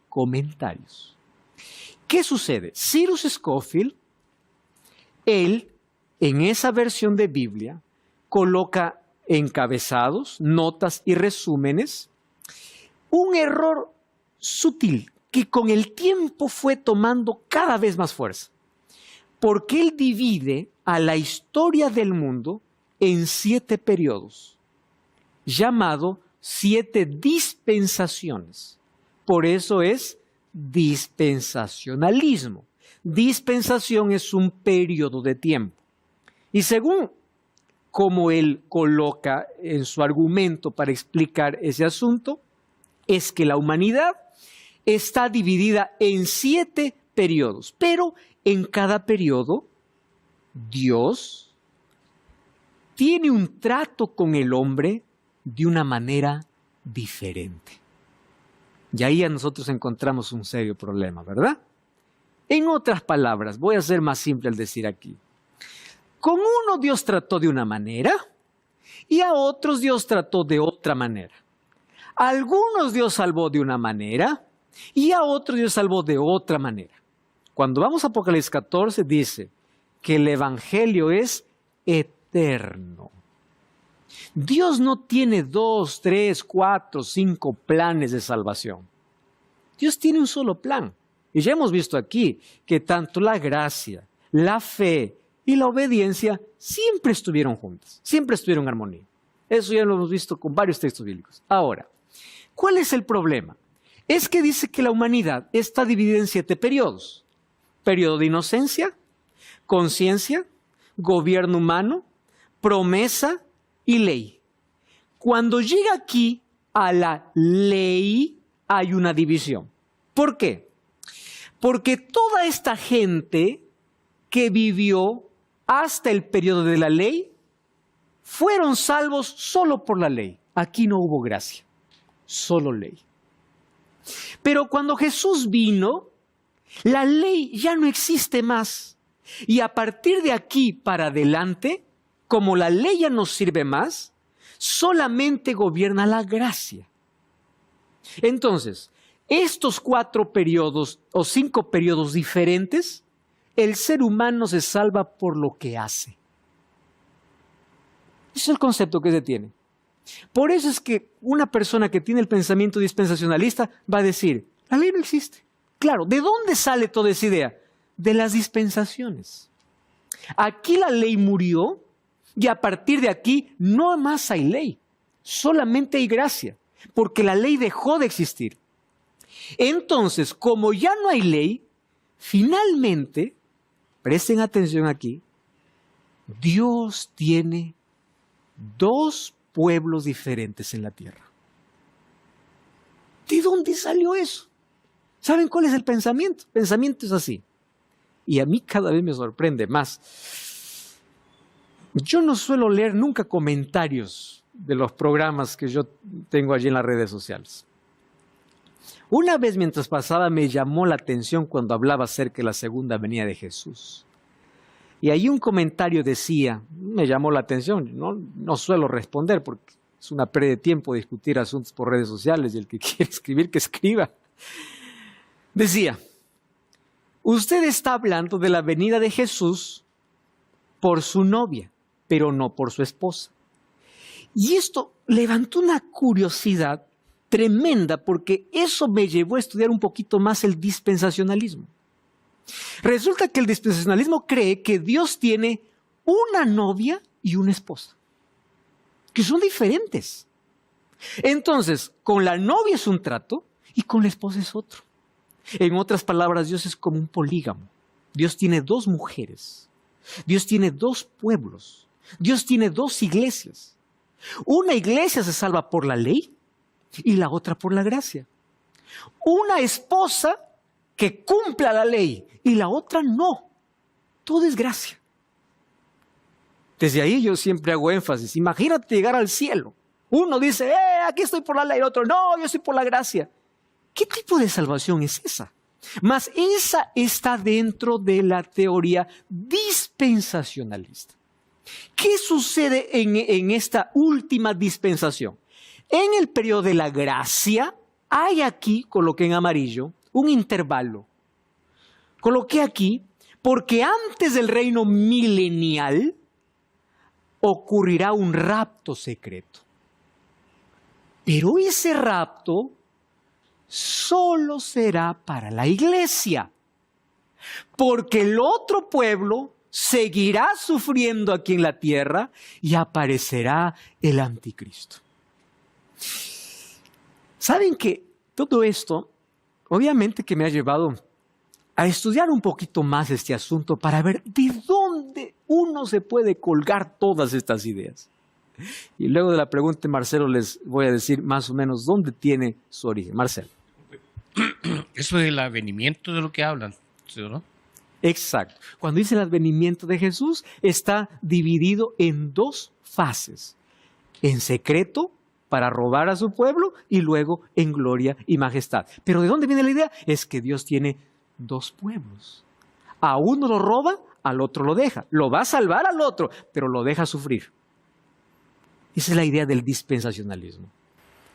[SPEAKER 2] comentarios. ¿Qué sucede? Cyrus Scofield, él, en esa versión de Biblia, coloca encabezados, notas y resúmenes, un error sutil que con el tiempo fue tomando cada vez más fuerza, porque él divide a la historia del mundo en 7 periodos, llamado 7 dispensaciones. Por eso es dispensacionalismo. Dispensación es un periodo de tiempo. Y según como él coloca en su argumento para explicar ese asunto, es que la humanidad está dividida en 7 periodos, pero en cada periodo Dios tiene un trato con el hombre de una manera diferente. Y ahí a nosotros encontramos un serio problema, ¿verdad? En otras palabras, voy a ser más simple al decir aquí. Con uno Dios trató de una manera y a otros Dios trató de otra manera. A algunos Dios salvó de una manera y a otros Dios salvó de otra manera. Cuando vamos a Apocalipsis 14 dice que el evangelio es eterno. Dios no tiene 2, 3, 4, 5 planes de salvación. Dios tiene un solo plan. Y ya hemos visto aquí que tanto la gracia, la fe y la obediencia siempre estuvieron juntas, siempre estuvieron en armonía. Eso ya lo hemos visto con varios textos bíblicos. Ahora, ¿cuál es el problema? Es que dice que la humanidad está dividida en 7 periodos. Periodo de inocencia, conciencia, gobierno humano, promesa y ley. Cuando llega aquí a la ley hay una división. ¿Por qué? Porque toda esta gente que vivió hasta el periodo de la ley fueron salvos solo por la ley. Aquí no hubo gracia, solo ley. Pero cuando Jesús vino, la ley ya no existe más. Y a partir de aquí para adelante, como la ley ya no sirve más, solamente gobierna la gracia. Entonces, estos 4 periodos o 5 periodos diferentes, el ser humano se salva por lo que hace. Ese es el concepto que se tiene. Por eso es que una persona que tiene el pensamiento dispensacionalista va a decir, la ley no existe. Claro, ¿de dónde sale toda esa idea? De las dispensaciones. Aquí la ley murió y a partir de aquí no más hay ley, solamente hay gracia, porque la ley dejó de existir. Entonces, como ya no hay ley, finalmente, presten atención aquí, Dios tiene 2 pueblos diferentes en la tierra. ¿De dónde salió eso? ¿Saben cuál es el pensamiento? El pensamiento es así. Y a mí cada vez me sorprende más. Yo no suelo leer nunca comentarios de los programas que yo tengo allí en las redes sociales. Una vez mientras pasaba me llamó la atención cuando hablaba acerca de la segunda venida de Jesús. Y ahí un comentario decía, me llamó la atención, no suelo responder porque es una pérdida de tiempo discutir asuntos por redes sociales y el que quiere escribir, que escriba. Decía, usted está hablando de la venida de Jesús por su novia, pero no por su esposa. Y esto levantó una curiosidad tremenda porque eso me llevó a estudiar un poquito más el dispensacionalismo. Resulta que el dispensacionalismo cree que Dios tiene una novia y una esposa, que son diferentes. Entonces, con la novia es un trato y con la esposa es otro. En otras palabras, Dios es como un polígamo. Dios tiene 2 mujeres. Dios tiene 2 pueblos. Dios tiene 2 iglesias. Una iglesia se salva por la ley y la otra por la gracia. Una esposa que cumpla la ley y la otra no. Todo es gracia. Desde ahí yo siempre hago énfasis. Imagínate llegar al cielo. Uno dice, aquí estoy por la ley. El otro, no, yo estoy por la gracia. ¿Qué tipo de salvación es esa? Mas esa está dentro de la teoría dispensacionalista. ¿Qué sucede en esta última dispensación? En el periodo de la gracia, hay aquí, coloqué en amarillo, un intervalo. Coloqué aquí, porque antes del reino milenial, ocurrirá un rapto secreto. Pero ese rapto solo será para la iglesia, porque el otro pueblo seguirá sufriendo aquí en la tierra y aparecerá el anticristo. ¿Saben que todo esto, obviamente que me ha llevado a estudiar un poquito más este asunto para ver de dónde uno se puede colgar todas estas ideas? Y luego de la pregunta de Marcelo les voy a decir más o menos dónde tiene su origen. Marcelo.
[SPEAKER 3] Eso del advenimiento de lo que hablan, ¿sí o no?
[SPEAKER 2] Exacto. Cuando dice el advenimiento de Jesús, está dividido en dos fases. En secreto, para robar a su pueblo, y luego en gloria y majestad. Pero ¿de dónde viene la idea? Es que Dios tiene dos pueblos. A uno lo roba, al otro lo deja. Lo va a salvar al otro, pero lo deja sufrir. Esa es la idea del dispensacionalismo.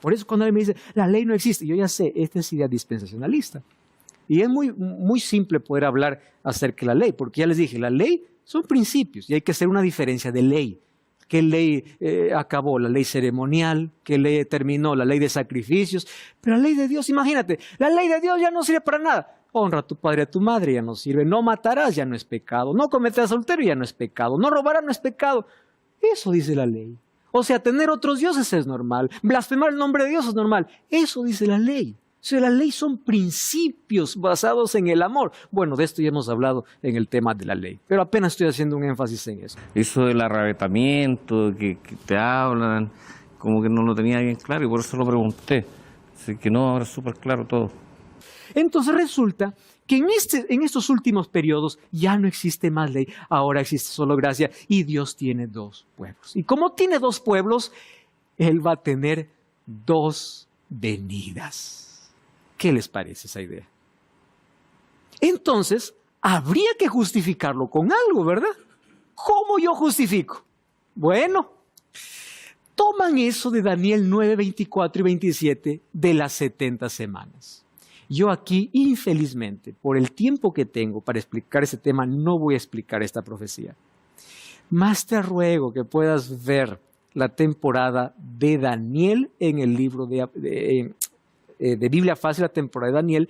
[SPEAKER 2] Por eso cuando alguien me dice, la ley no existe, yo ya sé, esta es idea dispensacionalista. Y es muy simple poder hablar acerca de la ley, porque ya les dije, la ley son principios y hay que hacer una diferencia de ley. ¿Qué ley acabó? La ley ceremonial. ¿Qué ley terminó? La ley de sacrificios. Pero la ley de Dios, imagínate, la ley de Dios ya no sirve para nada. Honra a tu padre y a tu madre, ya no sirve. No matarás, ya no es pecado. No cometerás adulterio, ya no es pecado. No robarás, no es pecado. Eso dice la ley. O sea, tener otros dioses es normal. Blasfemar el nombre de Dios es normal. Eso dice la ley. O sea, la ley son principios basados en el amor. Bueno, de esto ya hemos hablado en el tema de la ley, pero apenas estoy haciendo un énfasis en eso.
[SPEAKER 4] Eso del arrebatamiento, que te hablan, como que no lo tenía bien claro y por eso lo pregunté. Así que no, ahora es súper claro todo.
[SPEAKER 2] Entonces resulta que en estos últimos periodos ya no existe más ley, ahora existe solo gracia y Dios tiene dos pueblos. Y como tiene dos pueblos, Él va a tener dos venidas. ¿Qué les parece esa idea? Entonces, habría que justificarlo con algo, ¿verdad? ¿Cómo yo justifico? Bueno, toman eso de Daniel 9, 24 y 27 de las 70 semanas. Yo aquí, infelizmente, por el tiempo que tengo para explicar ese tema, no voy a explicar esta profecía. Más te ruego que puedas ver la temporada de Daniel en el libro de Biblia Fácil, la temporada de Daniel,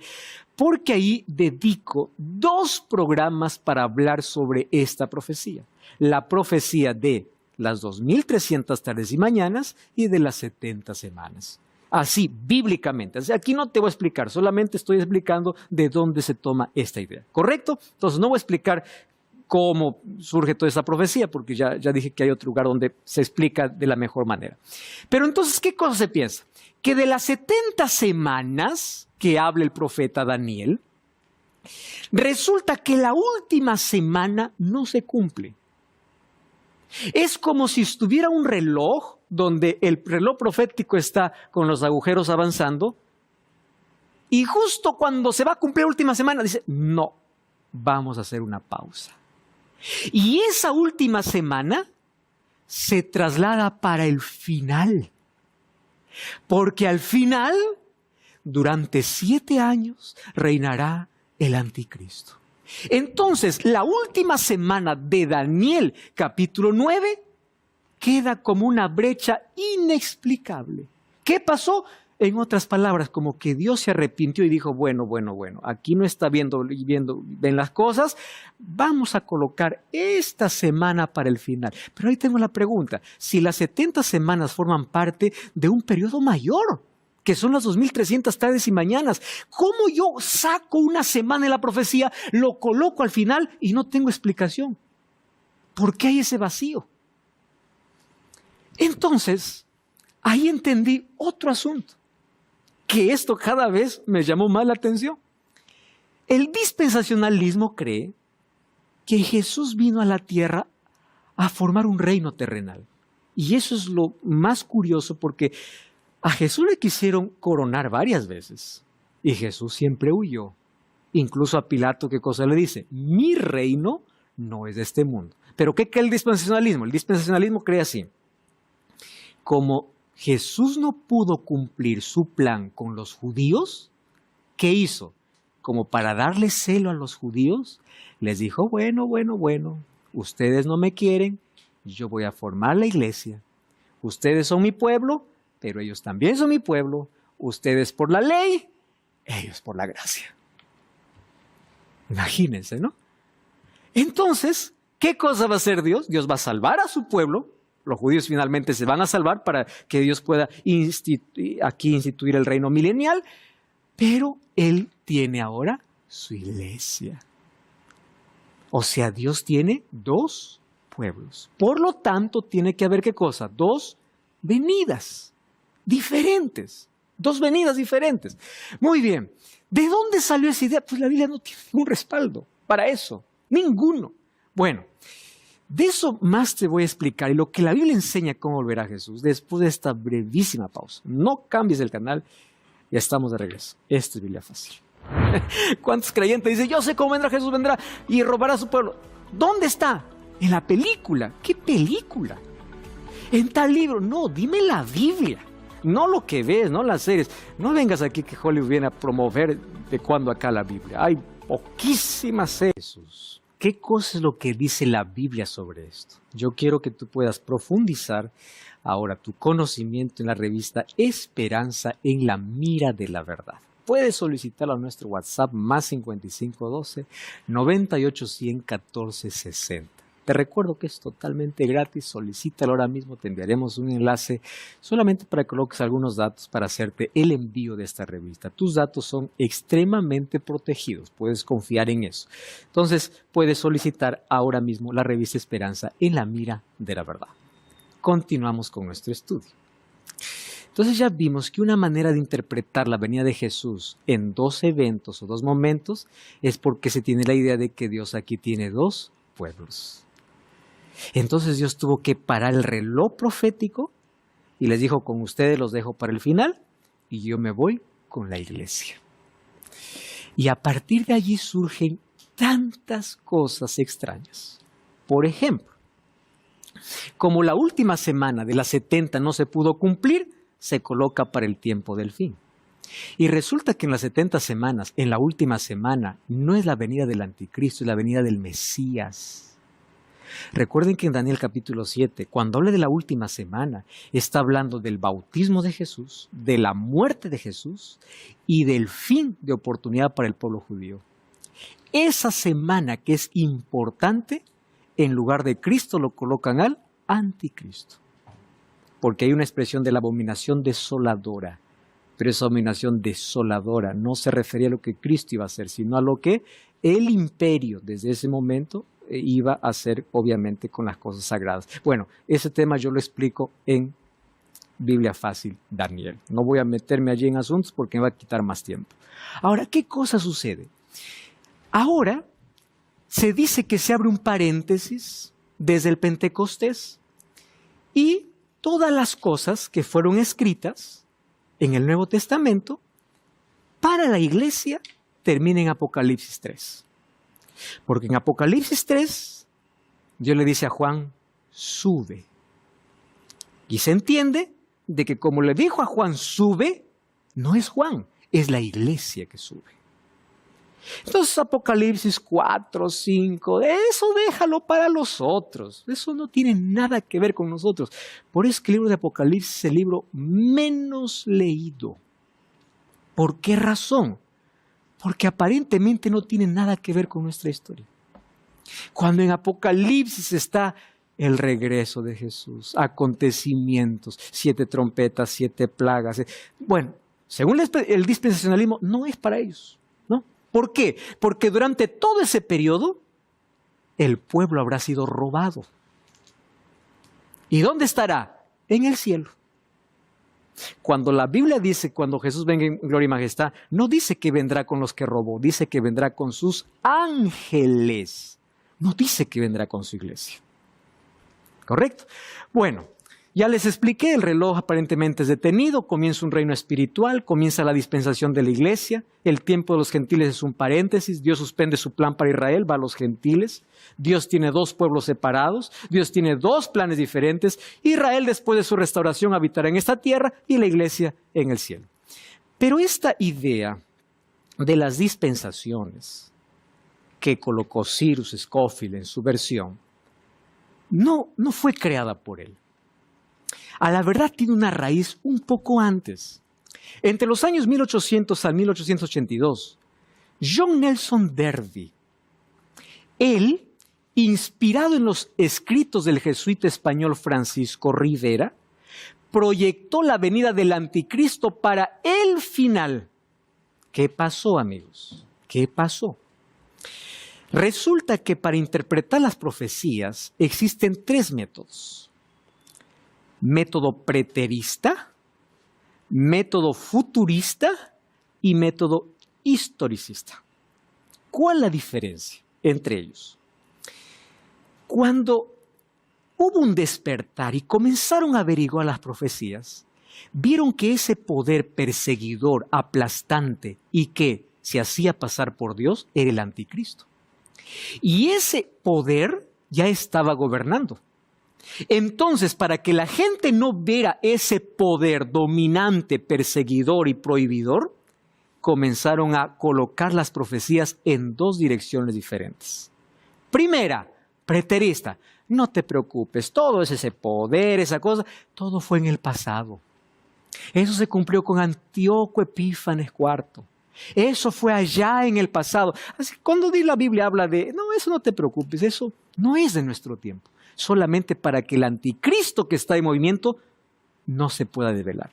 [SPEAKER 2] porque ahí dedico 2 programas para hablar sobre esta profecía. La profecía de las 2300 tardes y mañanas y de las 70 semanas. Así, bíblicamente. O sea, aquí no te voy a explicar, solamente estoy explicando de dónde se toma esta idea. ¿Correcto? Entonces no voy a explicar cómo surge toda esta profecía, porque ya dije que hay otro lugar donde se explica de la mejor manera. Pero entonces, ¿qué cosa se piensa? Que de las 70 semanas que habla el profeta Daniel, resulta que la última semana no se cumple. Es como si estuviera un reloj donde el reloj profético está con los agujeros avanzando y justo cuando se va a cumplir la última semana dice, no, vamos a hacer una pausa. Y esa última semana se traslada para el final. Porque al final, durante 7 años, reinará el anticristo. Entonces, la última semana de Daniel, capítulo 9, queda como una brecha inexplicable. ¿Qué pasó? En otras palabras, como que Dios se arrepintió y dijo, bueno, aquí no está viendo bien las cosas, vamos a colocar esta semana para el final. Pero ahí tengo la pregunta, si las 70 semanas forman parte de un periodo mayor, que son las 2300 tardes y mañanas, ¿cómo yo saco una semana de la profecía, lo coloco al final y no tengo explicación? ¿Por qué hay ese vacío? Entonces, ahí entendí otro asunto, que esto cada vez me llamó más la atención. El dispensacionalismo cree que Jesús vino a la tierra a formar un reino terrenal. Y eso es lo más curioso porque a Jesús le quisieron coronar varias veces y Jesús siempre huyó. Incluso a Pilato, ¿qué cosa le dice? Mi reino no es de este mundo. ¿Pero qué cree el dispensacionalismo? El dispensacionalismo cree así. Como Jesús no pudo cumplir su plan con los judíos, ¿qué hizo? Como para darle celo a los judíos, les dijo, bueno, ustedes no me quieren, yo voy a formar la iglesia. Ustedes son mi pueblo, pero ellos también son mi pueblo. Ustedes por la ley, ellos por la gracia. Imagínense, ¿no? Entonces, ¿qué cosa va a hacer Dios? Dios va a salvar a su pueblo. Los judíos finalmente se van a salvar para que Dios pueda instituir el reino milenial. Pero Él tiene ahora su iglesia. O sea, Dios tiene dos pueblos. Por lo tanto, tiene que haber, ¿qué cosa? Dos venidas diferentes. Dos venidas diferentes. Muy bien. ¿De dónde salió esa idea? Pues la Biblia no tiene ningún respaldo para eso. Ninguno. Bueno, de eso más te voy a explicar y lo que la Biblia enseña cómo volver a Jesús después de esta brevísima pausa. No cambies el canal, ya estamos de regreso. Esto es Biblia Fácil. ¿Cuántos creyentes dicen, yo sé cómo vendrá Jesús, vendrá y robará a su pueblo? ¿Dónde está? En la película. ¿Qué película? En tal libro. No, dime la Biblia. No lo que ves, no las series. No vengas aquí que Hollywood viene a promover de cuando acá la Biblia. Hay poquísimas series. ¿Qué cosa es lo que dice la Biblia sobre esto? Yo quiero que tú puedas profundizar ahora tu conocimiento en la revista Esperanza en la Mira de la Verdad. Puedes solicitarlo a nuestro WhatsApp más 5512 98 100 14 60. Te recuerdo que es totalmente gratis, solicítalo ahora mismo, te enviaremos un enlace solamente para que coloques algunos datos para hacerte el envío de esta revista. Tus datos son extremadamente protegidos, puedes confiar en eso. Entonces, puedes solicitar ahora mismo la revista Esperanza en la Mira de la Verdad. Continuamos con nuestro estudio. Entonces ya vimos que una manera de interpretar la venida de Jesús en dos eventos o dos momentos es porque se tiene la idea de que Dios aquí tiene dos pueblos. Entonces Dios tuvo que parar el reloj profético y les dijo, con ustedes los dejo para el final y yo me voy con la iglesia. Y a partir de allí surgen tantas cosas extrañas. Por ejemplo, como la última semana de las 70 no se pudo cumplir, se coloca para el tiempo del fin. Y resulta que en las 70 semanas, en la última semana, no es la venida del anticristo, es la venida del Mesías. Recuerden que en Daniel capítulo 7, cuando habla de la última semana, está hablando del bautismo de Jesús, de la muerte de Jesús y del fin de oportunidad para el pueblo judío. Esa semana que es importante, en lugar de Cristo lo colocan al anticristo. Porque hay una expresión de la abominación desoladora. Pero esa abominación desoladora no se refería a lo que Cristo iba a hacer, sino a lo que el imperio desde ese momento iba a hacer, obviamente, con las cosas sagradas. Bueno, ese tema yo lo explico en Biblia Fácil, Daniel. No voy a meterme allí en asuntos porque me va a quitar más tiempo. Ahora, ¿qué cosa sucede? Ahora se dice que se abre un paréntesis desde el Pentecostés y todas las cosas que fueron escritas en el Nuevo Testamento para la iglesia terminan en Apocalipsis 3. Porque en Apocalipsis 3, Dios le dice a Juan, sube. Y se entiende de que como le dijo a Juan, sube, no es Juan, es la iglesia que sube. Entonces Apocalipsis 4, 5, eso déjalo para los otros. Eso no tiene nada que ver con nosotros. Por eso que el libro de Apocalipsis es el libro menos leído. ¿Por qué razón? Porque aparentemente no tiene nada que ver con nuestra historia. Cuando en Apocalipsis está el regreso de Jesús, acontecimientos, 7 trompetas, 7 plagas. Bueno, según el dispensacionalismo, no es para ellos, ¿no? ¿Por qué? Porque durante todo ese periodo, el pueblo habrá sido robado. ¿Y dónde estará? En el cielo. Cuando la Biblia dice, cuando Jesús venga en gloria y majestad, no dice que vendrá con los que robó, dice que vendrá con sus ángeles. No dice que vendrá con su iglesia. ¿Correcto? Bueno, ya les expliqué, el reloj aparentemente es detenido, comienza un reino espiritual, comienza la dispensación de la iglesia, el tiempo de los gentiles es un paréntesis, Dios suspende su plan para Israel, va a los gentiles, Dios tiene 2 pueblos separados, Dios tiene 2 planes diferentes, Israel después de su restauración habitará en esta tierra y la iglesia en el cielo. Pero esta idea de las dispensaciones que colocó Cyrus Scofield en su versión, no fue creada por él. A la verdad tiene una raíz un poco antes. Entre los años 1800 al 1882, John Nelson Darby, él, inspirado en los escritos del jesuita español Francisco Rivera, proyectó la venida del anticristo para el final. ¿Qué pasó, amigos? ¿Qué pasó? Resulta que para interpretar las profecías existen tres métodos. Método preterista, método futurista y método historicista. ¿Cuál es la diferencia entre ellos? Cuando hubo un despertar y comenzaron a averiguar las profecías, vieron que ese poder perseguidor, aplastante y que se hacía pasar por Dios era el anticristo. Y ese poder ya estaba gobernando. Entonces, para que la gente no viera ese poder dominante, perseguidor y prohibidor, comenzaron a colocar las profecías en dos direcciones diferentes. Primera, preterista. No te preocupes, todo es ese poder, esa cosa, todo fue en el pasado. Eso se cumplió con Antíoco Epífanes IV. Eso fue allá en el pasado. Así que cuando la Biblia habla de, no, eso no te preocupes, eso no es de nuestro tiempo. Solamente para que el anticristo que está en movimiento no se pueda develar.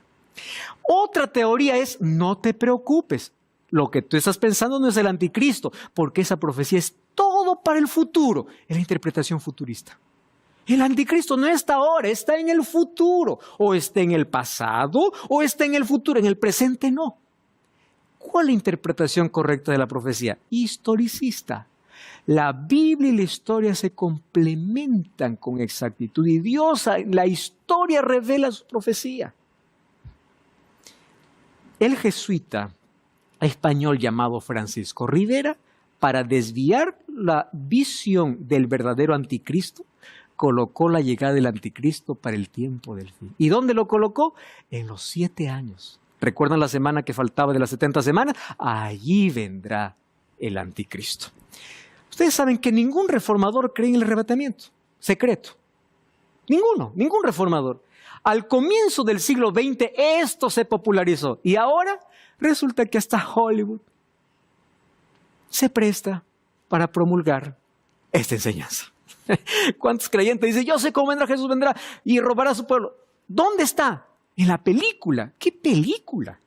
[SPEAKER 2] Otra teoría es, no te preocupes. Lo que tú estás pensando no es el anticristo, porque esa profecía es todo para el futuro. Es la interpretación futurista. El anticristo no está ahora, está en el futuro. O está en el pasado, o está en el futuro. En el presente no. ¿Cuál es la interpretación correcta de la profecía? Historicista. La Biblia y la historia se complementan con exactitud y Dios, la historia revela su profecía. El jesuita español llamado Francisco Rivera, para desviar la visión del verdadero anticristo, colocó la llegada del anticristo para el tiempo del fin. ¿Y dónde lo colocó? En los 7 años. ¿Recuerdan la semana que faltaba de las 70 semanas? Allí vendrá el anticristo. Ustedes saben que ningún reformador cree en el arrebatamiento secreto. Ningún reformador. Al comienzo del siglo XX esto se popularizó y ahora resulta que hasta Hollywood se presta para promulgar esta enseñanza. ¿Cuántos creyentes dicen, yo sé cómo vendrá Jesús, vendrá y robará a su pueblo? ¿Dónde está? En la película. ¿Qué película?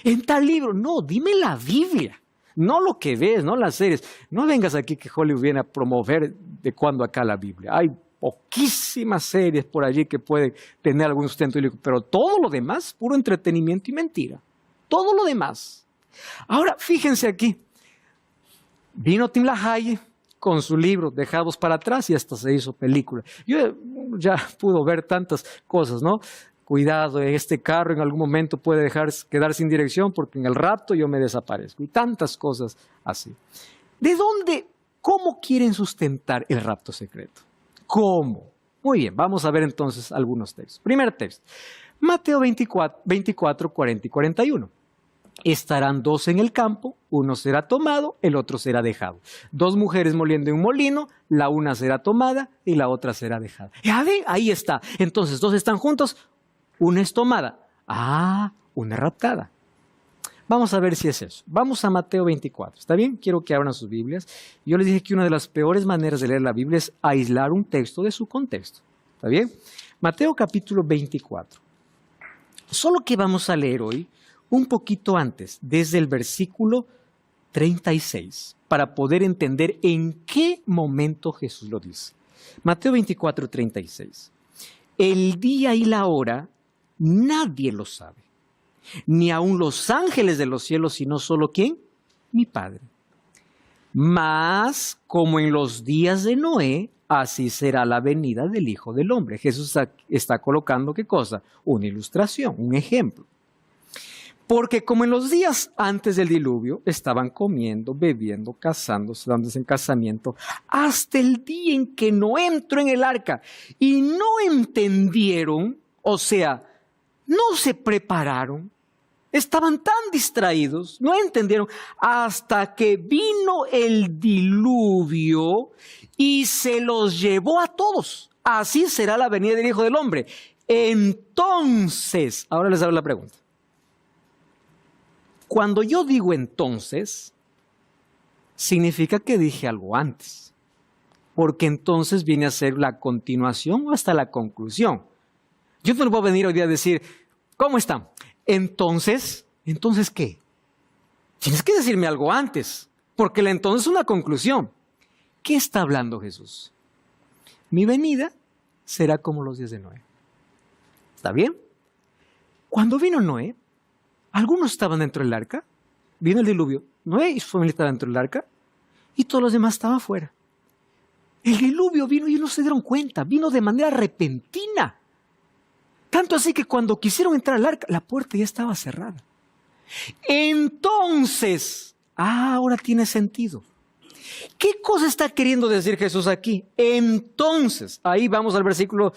[SPEAKER 2] En tal libro. No, dime la Biblia. No lo que ves, no las series. No vengas aquí que Hollywood viene a promover de cuando acá la Biblia. Hay poquísimas series por allí que pueden tener algún sustento bíblico, pero todo lo demás, puro entretenimiento y mentira. Todo lo demás. Ahora, fíjense aquí. Vino Tim LaHaye con su libro Dejados para atrás y hasta se hizo película. Yo ya pudo ver tantas cosas, ¿no? Cuidado, este carro en algún momento puede quedar sin dirección porque en el rapto yo me desaparezco. Y tantas cosas así. ¿De dónde, cómo quieren sustentar el rapto secreto? ¿Cómo? Muy bien, vamos a ver entonces algunos textos. Primer texto, Mateo 24, 40 y 41. Estarán 2 en el campo, uno será tomado, el otro será dejado. 2 mujeres moliendo en un molino, la una será tomada y la otra será dejada. Ya ven, ahí está. Entonces 2 están juntos, una es tomada. Una es raptada. Vamos a ver si es eso. Vamos a Mateo 24. ¿Está bien? Quiero que abran sus Biblias. Yo les dije que una de las peores maneras de leer la Biblia es aislar un texto de su contexto. ¿Está bien? Mateo capítulo 24. Solo que vamos a leer hoy un poquito antes, desde el versículo 36, para poder entender en qué momento Jesús lo dice. Mateo 24, 36. El día y la hora nadie lo sabe, ni aun los ángeles de los cielos, sino solo ¿quién? Mi Padre. Mas, como en los días de Noé, así será la venida del Hijo del Hombre. Jesús está colocando, ¿qué cosa? Una ilustración, un ejemplo. Porque como en los días antes del diluvio, estaban comiendo, bebiendo, casándose, dándose en casamiento, hasta el día en que Noé entró en el arca y no entendieron, o sea, no se prepararon, Estaban tan distraídos, no entendieron, hasta que vino el diluvio y se los llevó a todos. Así será la venida del Hijo del Hombre. Entonces, ahora les hago la pregunta. Cuando yo digo entonces, significa que dije algo antes. Porque entonces viene a ser la continuación o hasta la conclusión. Yo no les voy a venir hoy día a decir, ¿cómo están? Entonces, ¿entonces qué? Tienes que decirme algo antes, porque el entonces es una conclusión. ¿Qué está hablando Jesús? Mi venida será como los días de Noé. ¿Está bien? Cuando vino Noé, algunos estaban dentro del arca, vino el diluvio, Noé y su familia estaban dentro del arca, y todos los demás estaban afuera. El diluvio vino y no se dieron cuenta, vino de manera repentina. Tanto así que cuando quisieron entrar al arca, la puerta ya estaba cerrada. Entonces, ahora tiene sentido. ¿Qué cosa está queriendo decir Jesús aquí? Entonces, ahí vamos al versículo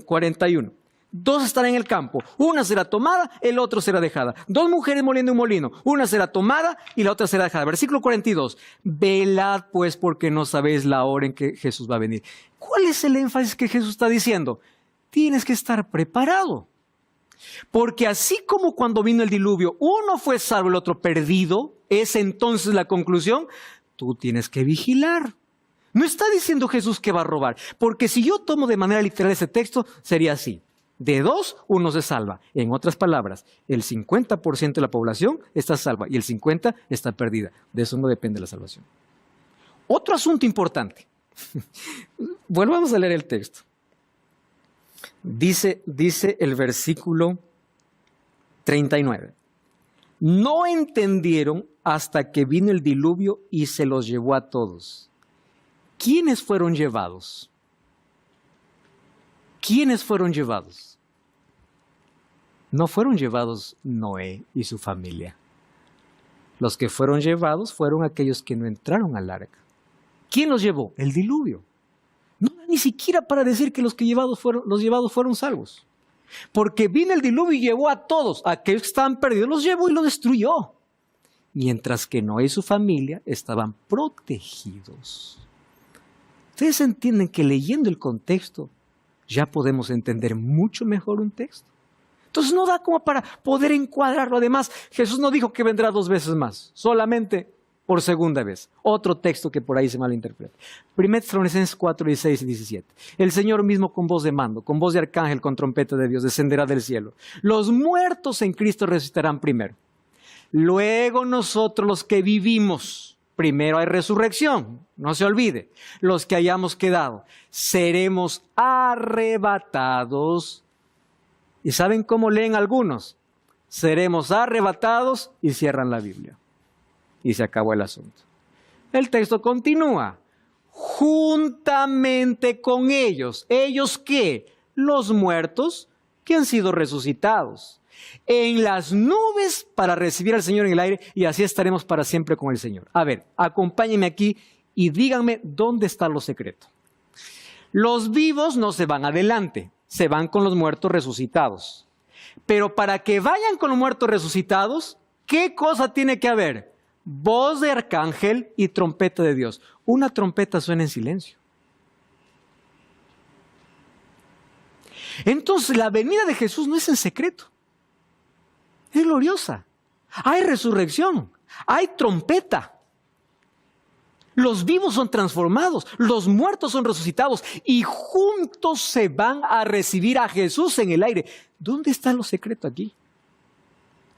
[SPEAKER 2] 41. 2 estarán en el campo, una será tomada, el otro será dejada. 2 mujeres moliendo un molino, una será tomada y la otra será dejada. Versículo 42. Velad pues porque no sabéis la hora en que Jesús va a venir. ¿Cuál es el énfasis que Jesús está diciendo? Tienes que estar preparado. Porque así como cuando vino el diluvio, uno fue salvo, el otro perdido, es entonces la conclusión, tú tienes que vigilar. No está diciendo Jesús que va a robar, porque si yo tomo de manera literal ese texto, sería así. De 2, uno se salva. En otras palabras, el 50% de la población está salva y el 50% está perdida. De eso no depende la salvación. Otro asunto importante. Volvamos a leer el texto. Dice el versículo 39. No entendieron hasta que vino el diluvio y se los llevó a todos. ¿Quiénes fueron llevados? ¿Quiénes fueron llevados? No fueron llevados Noé y su familia. Los que fueron llevados fueron aquellos que no entraron al arca. ¿Quién los llevó? El diluvio. No da ni siquiera para decir que los llevados fueron salvos. Porque vino el diluvio y llevó a todos, aquellos que estaban perdidos, los llevó y los destruyó. Mientras que Noé y su familia estaban protegidos. Ustedes entienden que leyendo el contexto ya podemos entender mucho mejor un texto. Entonces no da como para poder encuadrarlo. Además, Jesús no dijo que vendrá 2 veces más, solamente por segunda vez. Otro texto que por ahí se malinterpreta. 1 Tesalonicenses 4, 16 y 17. El Señor mismo con voz de mando, con voz de arcángel, con trompeta de Dios, descenderá del cielo. Los muertos en Cristo resucitarán primero. Luego nosotros los que vivimos, primero hay resurrección, no se olvide. Los que hayamos quedado, seremos arrebatados. ¿Y saben cómo leen algunos? Seremos arrebatados y cierran la Biblia. Y se acabó el asunto. El texto continúa. Juntamente con ellos. ¿Ellos qué? Los muertos que han sido resucitados. En las nubes para recibir al Señor en el aire y así estaremos para siempre con el Señor. A ver, acompáñenme aquí y díganme dónde está lo secreto. Los vivos no se van adelante, se van con los muertos resucitados. Pero para que vayan con los muertos resucitados, ¿qué cosa tiene que haber? Voz de arcángel y trompeta de Dios. Una trompeta suena en silencio. Entonces la venida de Jesús no es en secreto. Es gloriosa. Hay resurrección. Hay trompeta. Los vivos son transformados. Los muertos son resucitados. Y juntos se van a recibir a Jesús en el aire. ¿Dónde está lo secreto aquí?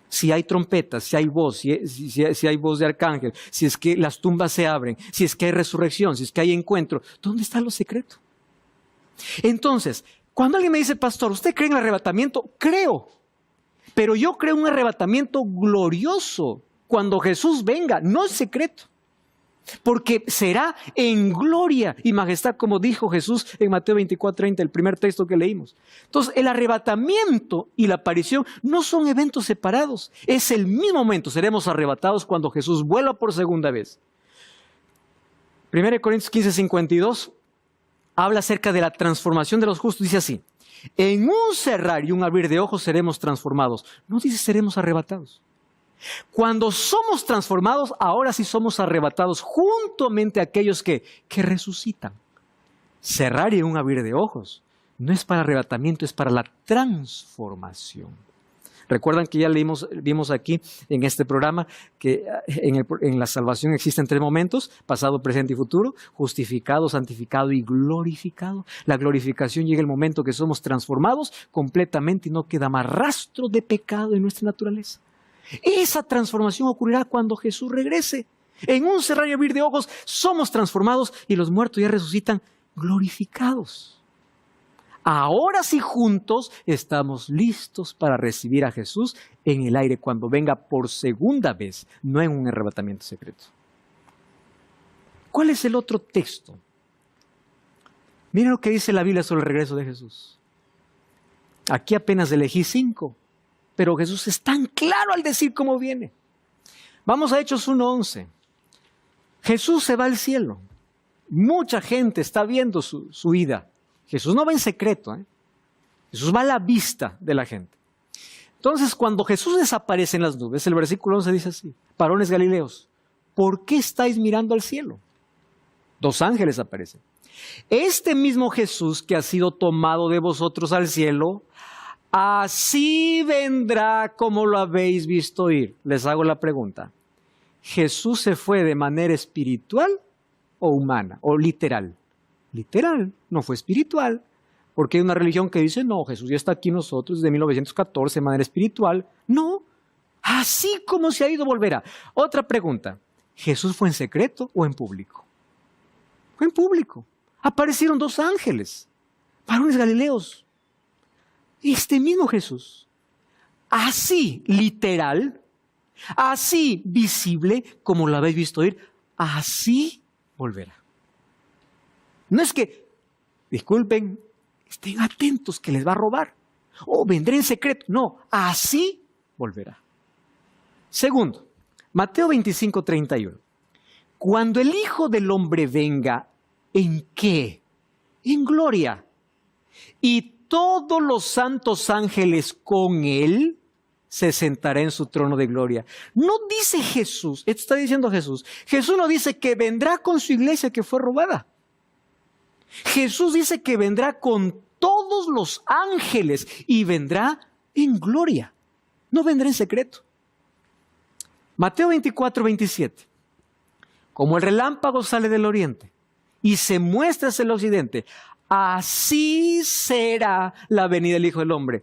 [SPEAKER 2] Si hay trompetas, si hay voz, si hay voz de arcángel, si es que las tumbas se abren, si es que hay resurrección, si es que hay encuentro, ¿dónde está lo secreto? Entonces, cuando alguien me dice, pastor, ¿usted cree en el arrebatamiento? Creo, pero yo creo en un arrebatamiento glorioso cuando Jesús venga, no es secreto. Porque será en gloria y majestad, como dijo Jesús en Mateo 24:30, el primer texto que leímos. Entonces, el arrebatamiento y la aparición no son eventos separados. Es el mismo momento. Seremos arrebatados cuando Jesús vuelva por segunda vez. 1 Corintios 15:52 habla acerca de la transformación de los justos. Dice así: En un cerrar y un abrir de ojos seremos transformados. No dice seremos arrebatados. Cuando somos transformados, ahora sí somos arrebatados juntamente a aquellos que resucitan. Cerrar y un abrir de ojos no es para arrebatamiento, es para la transformación. Recuerdan que ya vimos aquí en este programa que en la salvación existen 3 momentos: pasado, presente y futuro, justificado, santificado y glorificado. La glorificación llega el momento que somos transformados completamente y no queda más rastro de pecado en nuestra naturaleza. Esa transformación ocurrirá cuando Jesús regrese. En un cerrar y abrir de ojos somos transformados y los muertos ya resucitan glorificados. Ahora sí juntos estamos listos para recibir a Jesús en el aire cuando venga por segunda vez, no en un arrebatamiento secreto. ¿Cuál es el otro texto? Miren lo que dice la Biblia sobre el regreso de Jesús. Aquí apenas elegí 5, pero Jesús es tan claro al decir cómo viene. Vamos a Hechos 1:11. Jesús se va al cielo. Mucha gente está viendo su ida. Jesús no va en secreto, Jesús va a la vista de la gente. Entonces, cuando Jesús desaparece en las nubes, el versículo 11 dice así: varones galileos, ¿por qué estáis mirando al cielo? 2 ángeles aparecen. Este mismo Jesús que ha sido tomado de vosotros al cielo, así vendrá como lo habéis visto ir. Les hago la pregunta: ¿Jesús se fue de manera espiritual o humana o literal? Literal, no fue espiritual, porque hay una religión que dice, no, Jesús ya está aquí nosotros desde 1914 de manera espiritual. No, así como se ha ido, volverá. Otra pregunta: ¿Jesús fue en secreto o en público? Fue en público. Aparecieron 2 ángeles, varones galileos. Este mismo Jesús, así literal, así visible como lo habéis visto ir, así volverá. No es que, disculpen, estén atentos que les va a robar, o vendré en secreto. No, así volverá. Segundo, Mateo 25:31. Cuando el Hijo del Hombre venga, ¿en qué? En gloria. Y todos los santos ángeles con él, se sentará en su trono de gloria. No dice Jesús, esto está diciendo Jesús. Jesús no dice que vendrá con su iglesia que fue robada. Jesús dice que vendrá con todos los ángeles y vendrá en gloria. No vendrá en secreto. Mateo 24:27. Como el relámpago sale del oriente y se muestra hacia el occidente, así será la venida del Hijo del Hombre.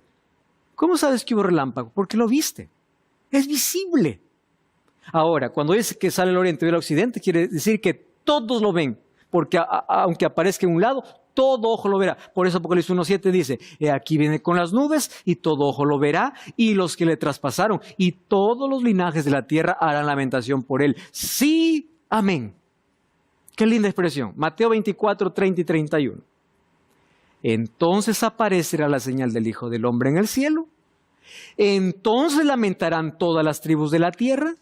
[SPEAKER 2] ¿Cómo sabes que hubo relámpago? Porque lo viste. Es visible. Ahora, cuando dice que sale del oriente y del occidente, quiere decir que todos lo ven. Porque aunque aparezca en un lado, todo ojo lo verá. Por eso Apocalipsis 1:7 dice, aquí viene con las nubes y todo ojo lo verá, y los que le traspasaron, y todos los linajes de la tierra harán lamentación por él. Sí, amén. Qué linda expresión. Mateo 24:30 y 31. Entonces aparecerá la señal del Hijo del Hombre en el cielo. Entonces lamentarán todas las tribus de la tierra.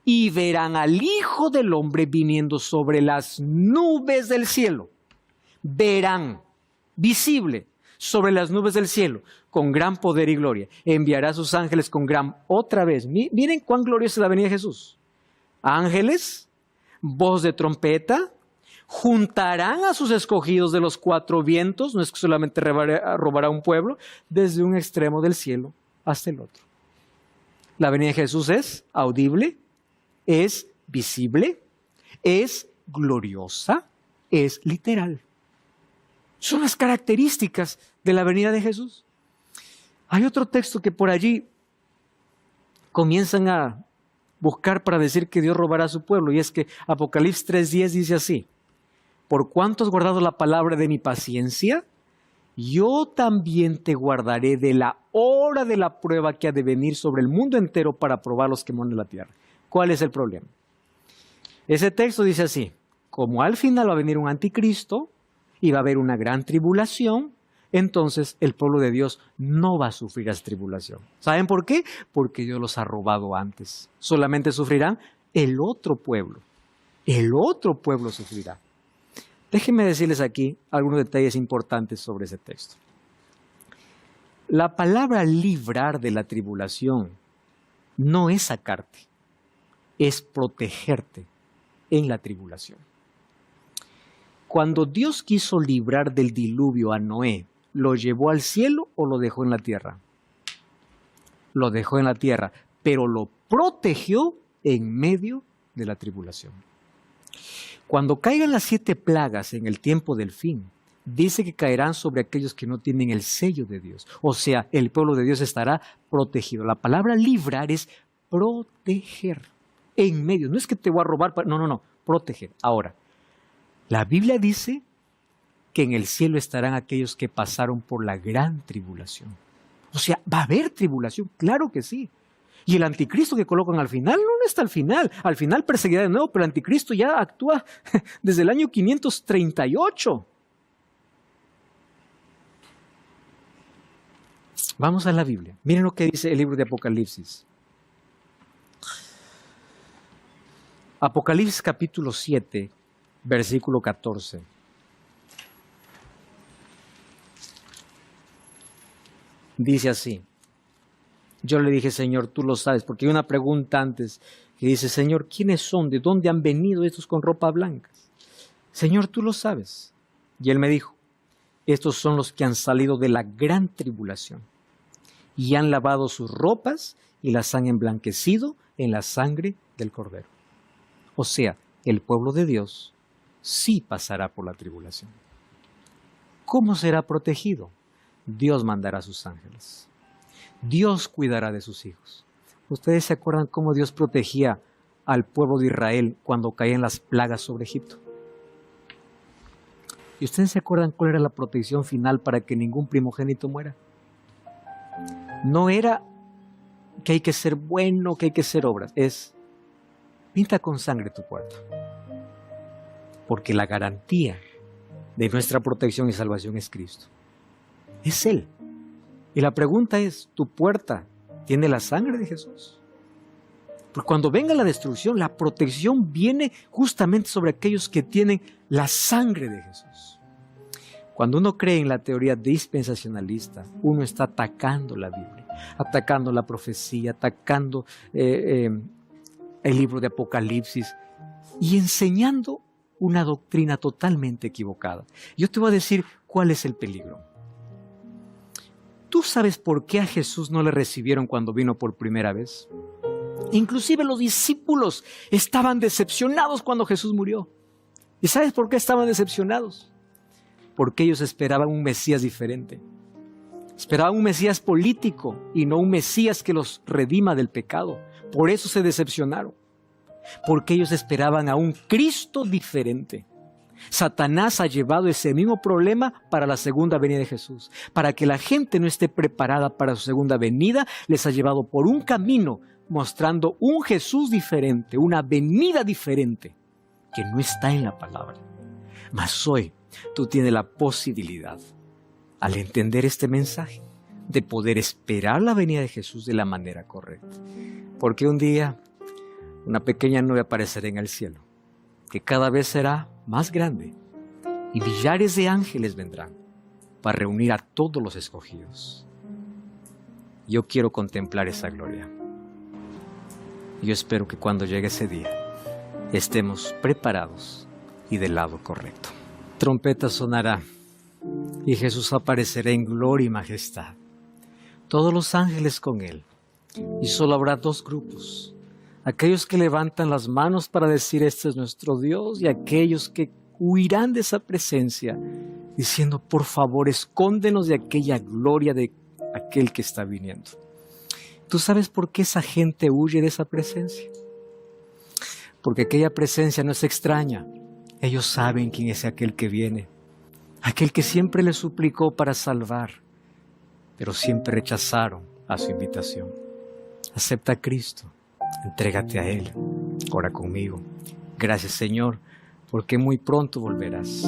[SPEAKER 2] Y verán al Hijo del Hombre viniendo sobre las nubes del cielo. Verán, visible, sobre las nubes del cielo, con gran poder y gloria. Enviará a sus ángeles con gran, otra vez, miren cuán gloriosa es la venida de Jesús. Ángeles, voz de trompeta, juntarán a sus escogidos de los 4 vientos, no es que solamente robará un pueblo, desde un extremo del cielo hasta el otro. La venida de Jesús es audible, es visible, es gloriosa, es literal. Son las características de la venida de Jesús. Hay otro texto que por allí comienzan a buscar para decir que Dios robará a su pueblo, y es que Apocalipsis 3:10 dice así: por cuanto has guardado la palabra de mi paciencia, yo también te guardaré de la hora de la prueba que ha de venir sobre el mundo entero para probar a los que moran en la tierra. ¿Cuál es el problema? Ese texto dice así: como al final va a venir un anticristo y va a haber una gran tribulación, entonces el pueblo de Dios no va a sufrir esa tribulación. ¿Saben por qué? Porque Dios los ha robado antes. Solamente sufrirán el otro pueblo. El otro pueblo sufrirá. Déjenme decirles aquí algunos detalles importantes sobre ese texto. La palabra librar de la tribulación no es sacarte, es protegerte en la tribulación. Cuando Dios quiso librar del diluvio a Noé, ¿lo llevó al cielo o lo dejó en la tierra? Lo dejó en la tierra, pero lo protegió en medio de la tribulación. Cuando caigan las 7 plagas en el tiempo del fin, dice que caerán sobre aquellos que no tienen el sello de Dios. O sea, el pueblo de Dios estará protegido. La palabra librar es proteger en medio. No es que te voy a robar, no, proteger. Ahora, la Biblia dice que en el cielo estarán aquellos que pasaron por la gran tribulación. O sea, ¿va a haber tribulación? Claro que sí. Y el anticristo que colocan al final, no está al final. Al final perseguirá de nuevo, pero el anticristo ya actúa desde el año 538. Vamos a la Biblia. Miren lo que dice el libro de Apocalipsis. Apocalipsis capítulo 7, versículo 14. Dice así. Yo le dije, Señor, tú lo sabes, porque hay una pregunta antes que dice, Señor, ¿quiénes son? ¿De dónde han venido estos con ropa blanca? Señor, tú lo sabes. Y él me dijo, estos son los que han salido de la gran tribulación y han lavado sus ropas y las han emblanquecido en la sangre del Cordero. O sea, el pueblo de Dios sí pasará por la tribulación. ¿Cómo será protegido? Dios mandará a sus ángeles. Dios cuidará de sus hijos. ¿Ustedes se acuerdan cómo Dios protegía al pueblo de Israel cuando caían las plagas sobre Egipto? ¿Y ustedes se acuerdan cuál era la protección final para que ningún primogénito muera? No era que hay que ser bueno, que hay que hacer obras. Es, pinta con sangre tu puerta. Porque la garantía de nuestra protección y salvación es Cristo. Es Él. Y la pregunta es, ¿tu puerta tiene la sangre de Jesús? Porque cuando venga la destrucción, la protección viene justamente sobre aquellos que tienen la sangre de Jesús. Cuando uno cree en la teoría dispensacionalista, uno está atacando la Biblia, atacando la profecía, atacando el libro de Apocalipsis y enseñando una doctrina totalmente equivocada. Yo te voy a decir cuál es el peligro. ¿Tú sabes por qué a Jesús no le recibieron cuando vino por primera vez? Inclusive los discípulos estaban decepcionados cuando Jesús murió. ¿Y sabes por qué estaban decepcionados? Porque ellos esperaban un Mesías diferente. Esperaban un Mesías político y no un Mesías que los redima del pecado. Por eso se decepcionaron. Porque ellos esperaban a un Cristo diferente. Satanás ha llevado ese mismo problema para la segunda venida de Jesús. Para que la gente no esté preparada para su segunda venida, les ha llevado por un camino mostrando un Jesús diferente, una venida diferente, que no está en la palabra. Mas hoy tú tienes la posibilidad, al entender este mensaje, de poder esperar la venida de Jesús de la manera correcta. Porque un día una pequeña nube aparecerá en el cielo, que cada vez será más grande, y millares de ángeles vendrán para reunir a todos los escogidos. Yo quiero contemplar esa gloria. Yo espero que cuando llegue ese día estemos preparados y del lado correcto. Trompeta sonará y Jesús aparecerá en gloria y majestad. Todos los ángeles con él. Y solo habrá 2 grupos. Aquellos que levantan las manos para decir este es nuestro Dios, y aquellos que huirán de esa presencia diciendo por favor escóndenos de aquella gloria de aquel que está viniendo. ¿Tú sabes por qué esa gente huye de esa presencia? Porque aquella presencia no es extraña. Ellos saben quién es aquel que viene, aquel que siempre les suplicó para salvar, pero siempre rechazaron a su invitación. Acepta a Cristo. Entrégate a Él. Ora conmigo. Gracias, Señor, porque muy pronto volverás.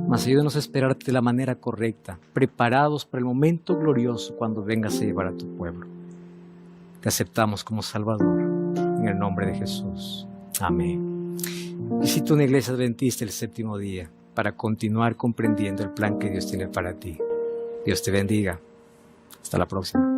[SPEAKER 2] Mas ayúdanos a esperarte de la manera correcta, preparados para el momento glorioso cuando vengas a llevar a tu pueblo. Te aceptamos como Salvador, en el nombre de Jesús. Amén. Visita una iglesia adventista el 7º día para continuar comprendiendo el plan que Dios tiene para ti. Dios te bendiga. Hasta la próxima.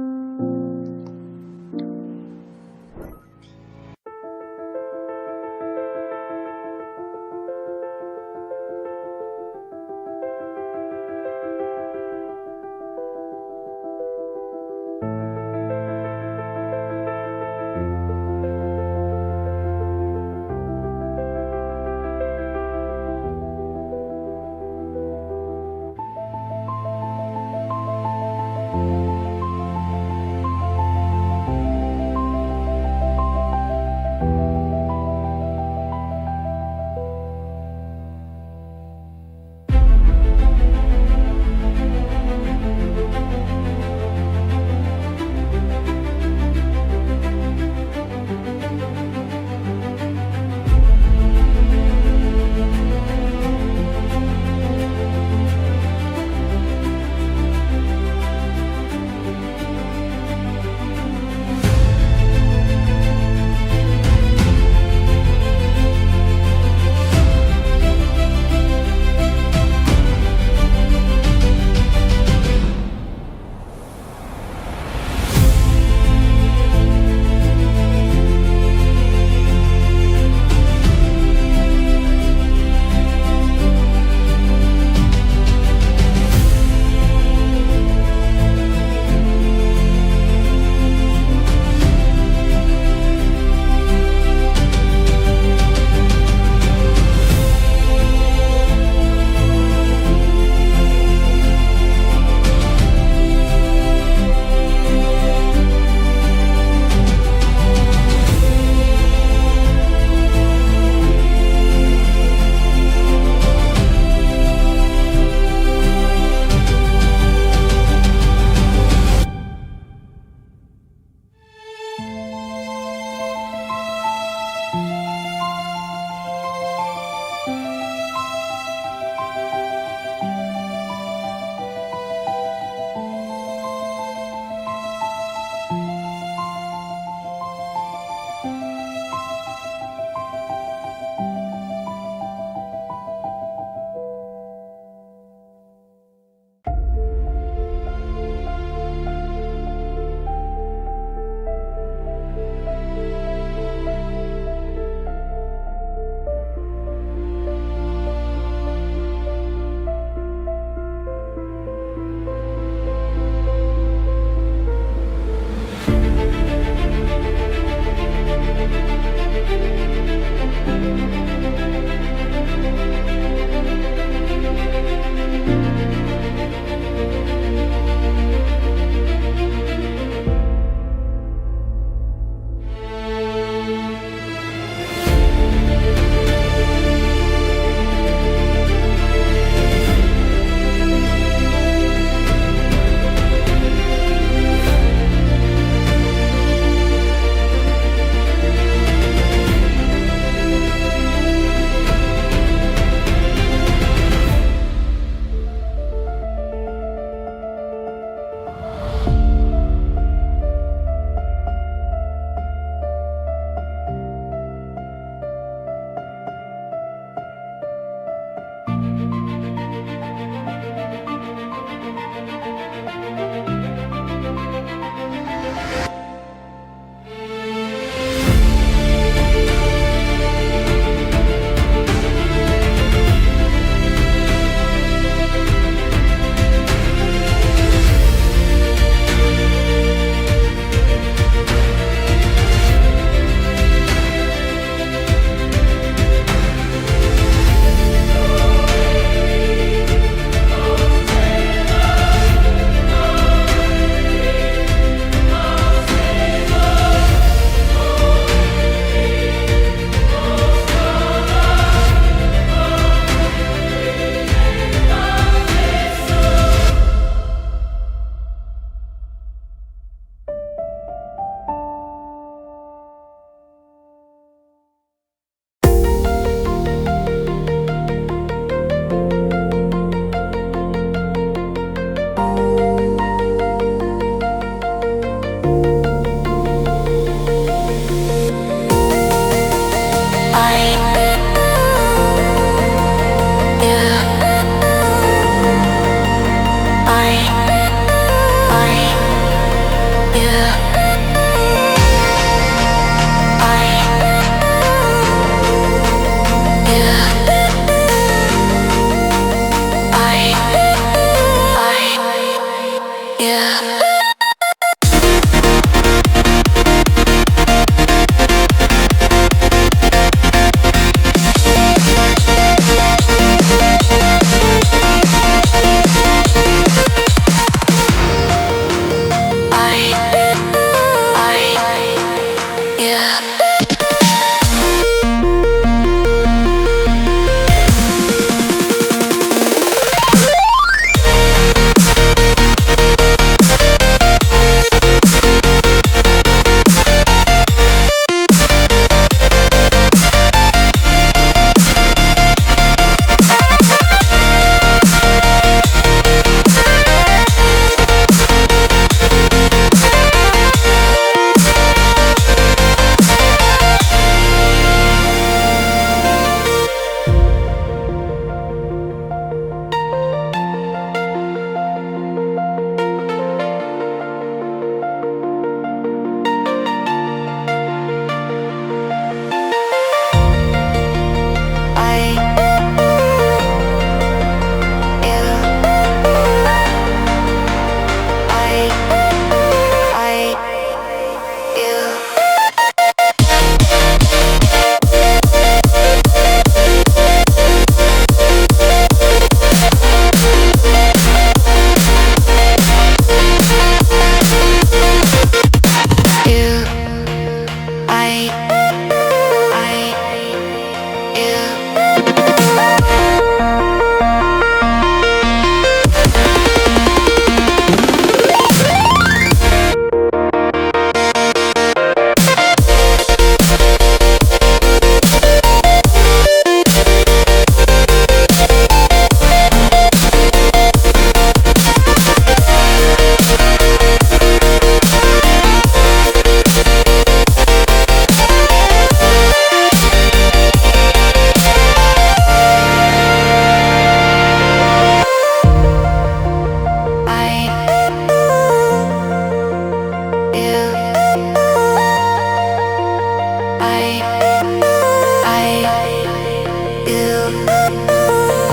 [SPEAKER 5] Música